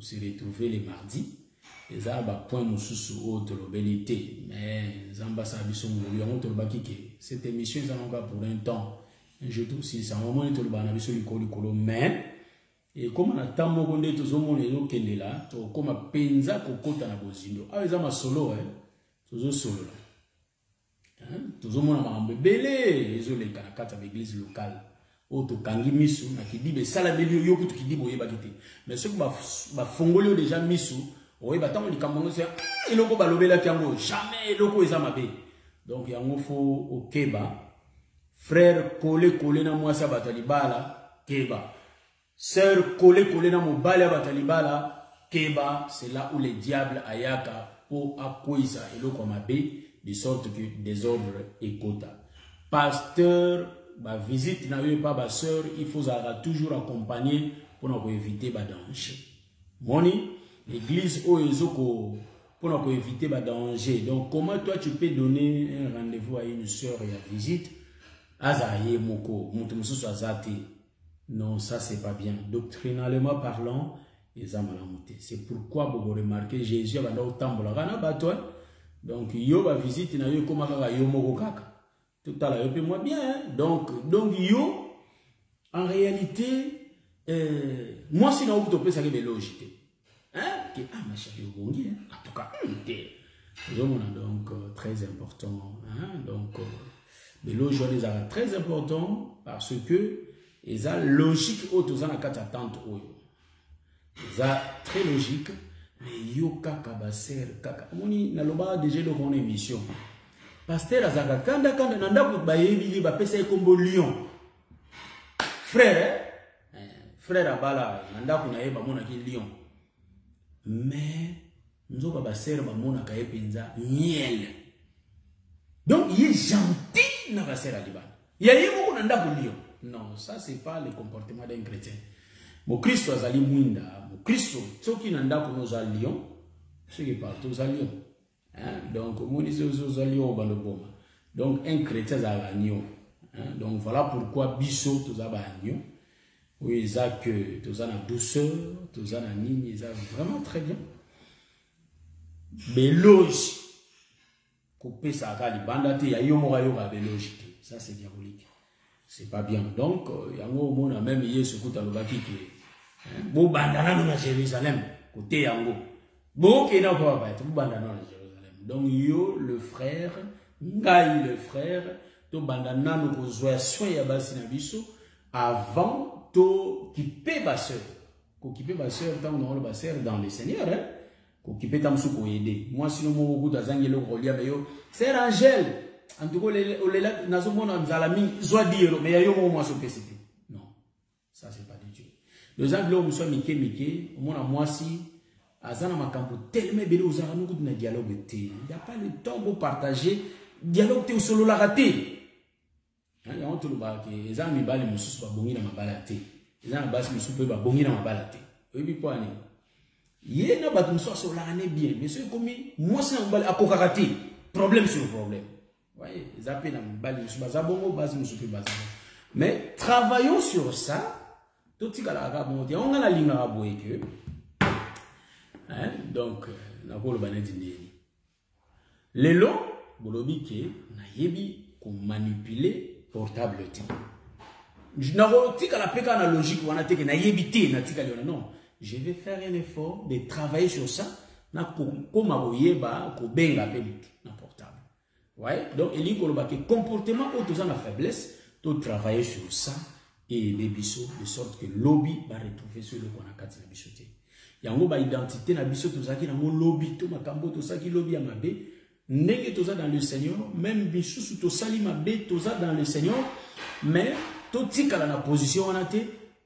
se retrouver les mardis. Les arbres point nous sous haute l'obélité. Mais les ambassadeurs sont cette émission, ils en ont pour un temps. Je trouve aussi, c'est un moment où ils ont mais. Et comme on a tant de monde tous au monde et là, comme penza kokota na bozindo. Ah ils ont solo toujours solo là. Tous au monde a belé, ils ont les kanakata l'église locale. Auto kangi misu na kidibe sala belio yoko to kidibo yeba kité. Mais ceux qui ba fongolio déjà misu, oyeba tant on likambo c'est eloko balobela kiango jamais eloko ezamabe. Donc yango fo okeba frère collé na moi ça batalibala keba. Sœur collé dans mon balai à Batalibala, Keba, c'est là où le diable ayaka pour acquisa et l'eau comme abbé, de sorte que désordre et quota. Pasteur, ma visite n'a eu pas ma sœur, il faut toujours accompagner pour éviter ma danger. Moni, l'église au ezoko pour éviter ma danger. Donc, comment toi tu peux donner un rendez-vous à une sœur et à visite? Azaye moko, mutumsusu azate. Non, ça c'est pas bien. Doctrinalement parlant, c'est pourquoi vous remarquez Jésus a dans autant de la donc yo va visite na yo comme yo moko kaka. Tout à l'heure moi bien. Donc yo en réalité moi si na vous topé ça que logique. Que ma chérie bongi en tout cas donc très important donc les loges les a très important parce que et ça logique au tous en attente ça très logique mais yo kaka baser kaka moni na loba déjà le on émission pasteur azaka kanda nanda ko bayebi ba pesa kombo lion frère abala nanda ko na yeba mona ki lion mais nzoka baser ba mona ka yepenza miel donc il est gentil na baser aliba ya yebo nanda ko lion. Non, ça c'est pas le comportement d'un chrétien. Mon Christ a zali mwinda, mon Christ, ceux qui n'ont pas nos allions, ceux qui partent aux allions. Donc, mon Dieu, aux allions au boma. Donc, un chrétien a l'agneau. Donc, voilà pourquoi Bissot, tous a l'agneau. Oui, ils ont que, tous a la douceur, tous a la ligne, ils ont vraiment très bien. Béloge, couper sa cali, bandate, il y a yomorayoga béloge. Ça c'est diabolique. C'est pas bien. Donc, il y a un monde a même hier ce coup à l'obaki qui est. Bon, bandana dans Jérusalem, côté Yango. Bon, qui est dans quoi être bandana dans Jérusalem. Donc, yo, le frère, Ngai, le frère, to bandana nous kozwa soin ya basi na biso avant to kipe ba sœur. Ko kipe ba sœur tant on le ba sœur dans le Seigneur ko kipe tam su ko aider. Moi sinon mo go da zangelo ko lia ba yo. C'est Angèle. En tout cas, les là, nous avons mais il y a moi sur PCP. Non, ça c'est pas de Dieu. Les anglos nous sommes Mickey, au moins moi si, à Zana Makampo, tellement belé aux Arabes, nous avons un dialogue. Il n'y a pas le temps pour partager. Dialogue, tu es solo la raté. Il y a un truc qui les amis balent, nous sommes bons dans ma balate. Les amis balent, nous sommes bons dans ma balate. Oui, puis quoi, il y a un bateau, nous sommes bien. Mais c'est comme moi, c'est un bal à Kokaraté. Problème sur problème. Voyez, mais travaillons sur ça. Tout ce qu'on a monté, on a la ligne à boire que. Donc, on a le banet d'Indie. Les lots, bolobi ke na yebi ko manipuler portable ti. Naro tika la peka na logique wana te ke na yebi te na tika liona non. Je vais faire un effort de travailler sur ça na koma boyeba ko benga pe na portable. Ouais, donc il dit que comportement autour la faiblesse, tu travailler sur ça et les bisous de sorte que lobby va retrouver sur le qu'on a quatre na bisoté. Yango ba identité na biso to zaki na mo lobby to makambo to saki lobby ya mabe, ndenge to za dans le Seigneur, même bisous to sali mabe to za dans le Seigneur, mais to tika na position on a te,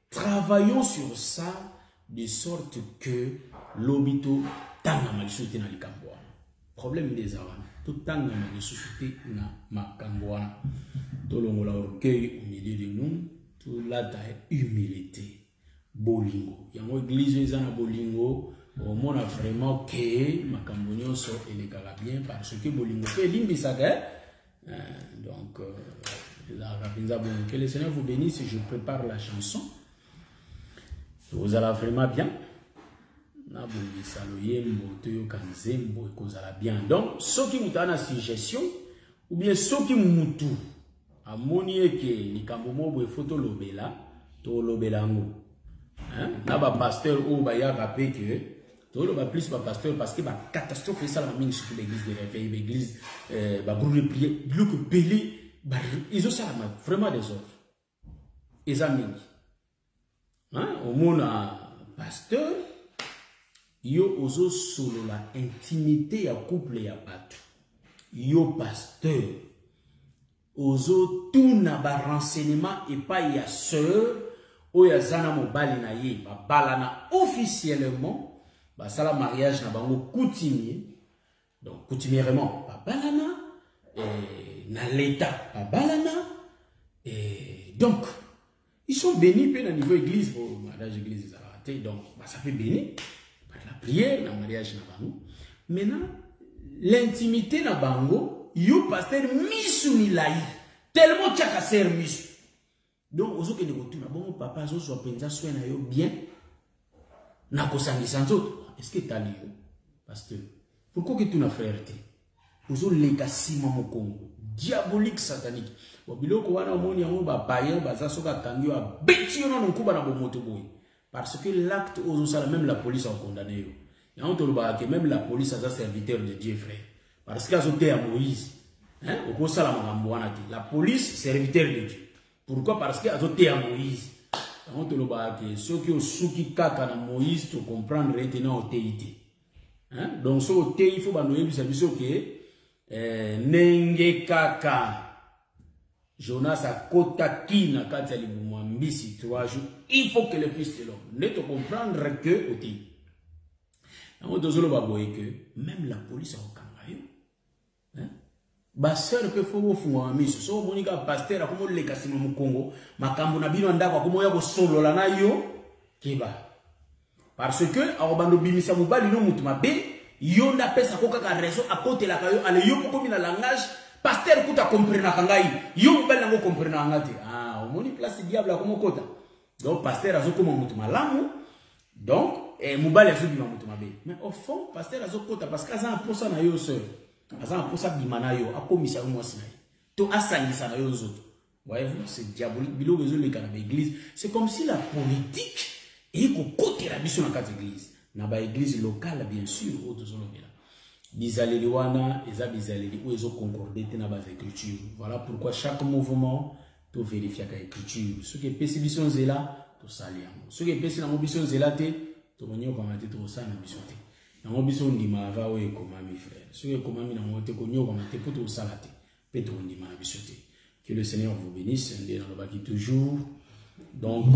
travaillons sur ça de sorte que lobby to tanga malisoté na likambo. Problème des awana. Tout le temps, on a suscité na makangwana. Tout le monde orgueil au milieu de nous. Tout là, humilité. Bolingo. Il y a une église qui est bolingo. On a vraiment que makambonio so et les carabins parce que bolingo fait l'imbisaga. Donc, que le Seigneur vous bénisse. Je prépare la chanson. Vous allez vraiment bien. Donc, ceux qui ont une suggestion, ou bien ceux qui ont a monié que les cambomo ou photo lobela, to lobela ngo. Na ba pasteur ou ba ya rappelé que to lo ba plus ba pasteur parce que ba catastrophe ça la mine sur l'église de réveil, l'église ba groupe de prière, le que belé, ils ont ça vraiment des ordres. Les amis. Au monde pasteur yo ozo solo la intimité ya couple ya bato. Yo pasteur ozo tout na ba renseignement et pas ya sœur ou ya zana mobali na ye ba balana officiellement ba sala mariage na bango coutumier. Donc coutumièrement ba balana na l'état ba balana et donc ils sont bénis pe na niveau église pour mariage église ça raté donc bah ça fait béni. La prière, le mariage na bango. Maintenant, l'intimité na bango, yo pasteur misuni lai. Tellement tchaka ser misu. Donc, ozo ke nekotu na bongo papa zo so penza soin na yo bien. Na kosangi sanzo. Est-ce que t'as dit pasteur? Pourquoi que tu na frère te? Ozo leka sima mo Congo. Diabolique satanique. Bo biloko wana moni yango ba païen baza soka tangi wa betio na nkuba na bomoto boy. Parce que l'acte aux ça même la police a condamné. Et on te le même la police a serviteur de Dieu frère. Parce qu'ils ont été à Moïse. Hein? La police serviteur de Dieu. Pourquoi? Parce qu'ils ont été à Moïse. Et on te le que ceux qui ont souki kaka na Moïse te comprendre retenant au TIT. Hein? Donc ce au il faut banoyer bis que nenge kaka. Jonas a kotaki na kati libumu mbisi 3 jours. Il faut que le fils de l'homme ne te comprendre que au ti. On te zolo baboye que même la police a okangayo. Hein? Ba sœur peut faut funga miso. So monika pasteur a komo leka sima mu Congo, makambo na bino ndako komo ya ko solo la na yo kiba. Parce que a bando bimisa mobali no mutu mabe, yo nda pesa ko kaka raison a côté la kayo ale yo ko na langage pasteur kuta comprendre kangai yo mbele ngo comprendre ngati omoni place diable comme kota donc pasteur azo comme mutu malamu donc mobali azo bima mutu mabe mais au fond pasteur azo kota parce que aza posa na yo sœur aza posa bimana yo akomisa yo mwasi na to asangisa na yo zoto voyez-vous c'est diabolique bilo bezo le kana église c'est comme si la politique et ko côté la biso na kati église na ba église locale bien sûr auto zolo bela bizaleli wana eza bizaleli ou ezo concorder na base écriture. Voilà pourquoi chaque mouvement to vérifier ka écriture. Ce qui pesi biso nzela to salia. Ce qui pesi na biso nzela te to monyo kama te to sana biso te. Na biso ndima va o ekomami frère. Ce qui ekomami na mote ko nyo kama te poto sala te. Pe to ndima biso te. Que le Seigneur vous bénisse, ndé na lobaki toujours. Donc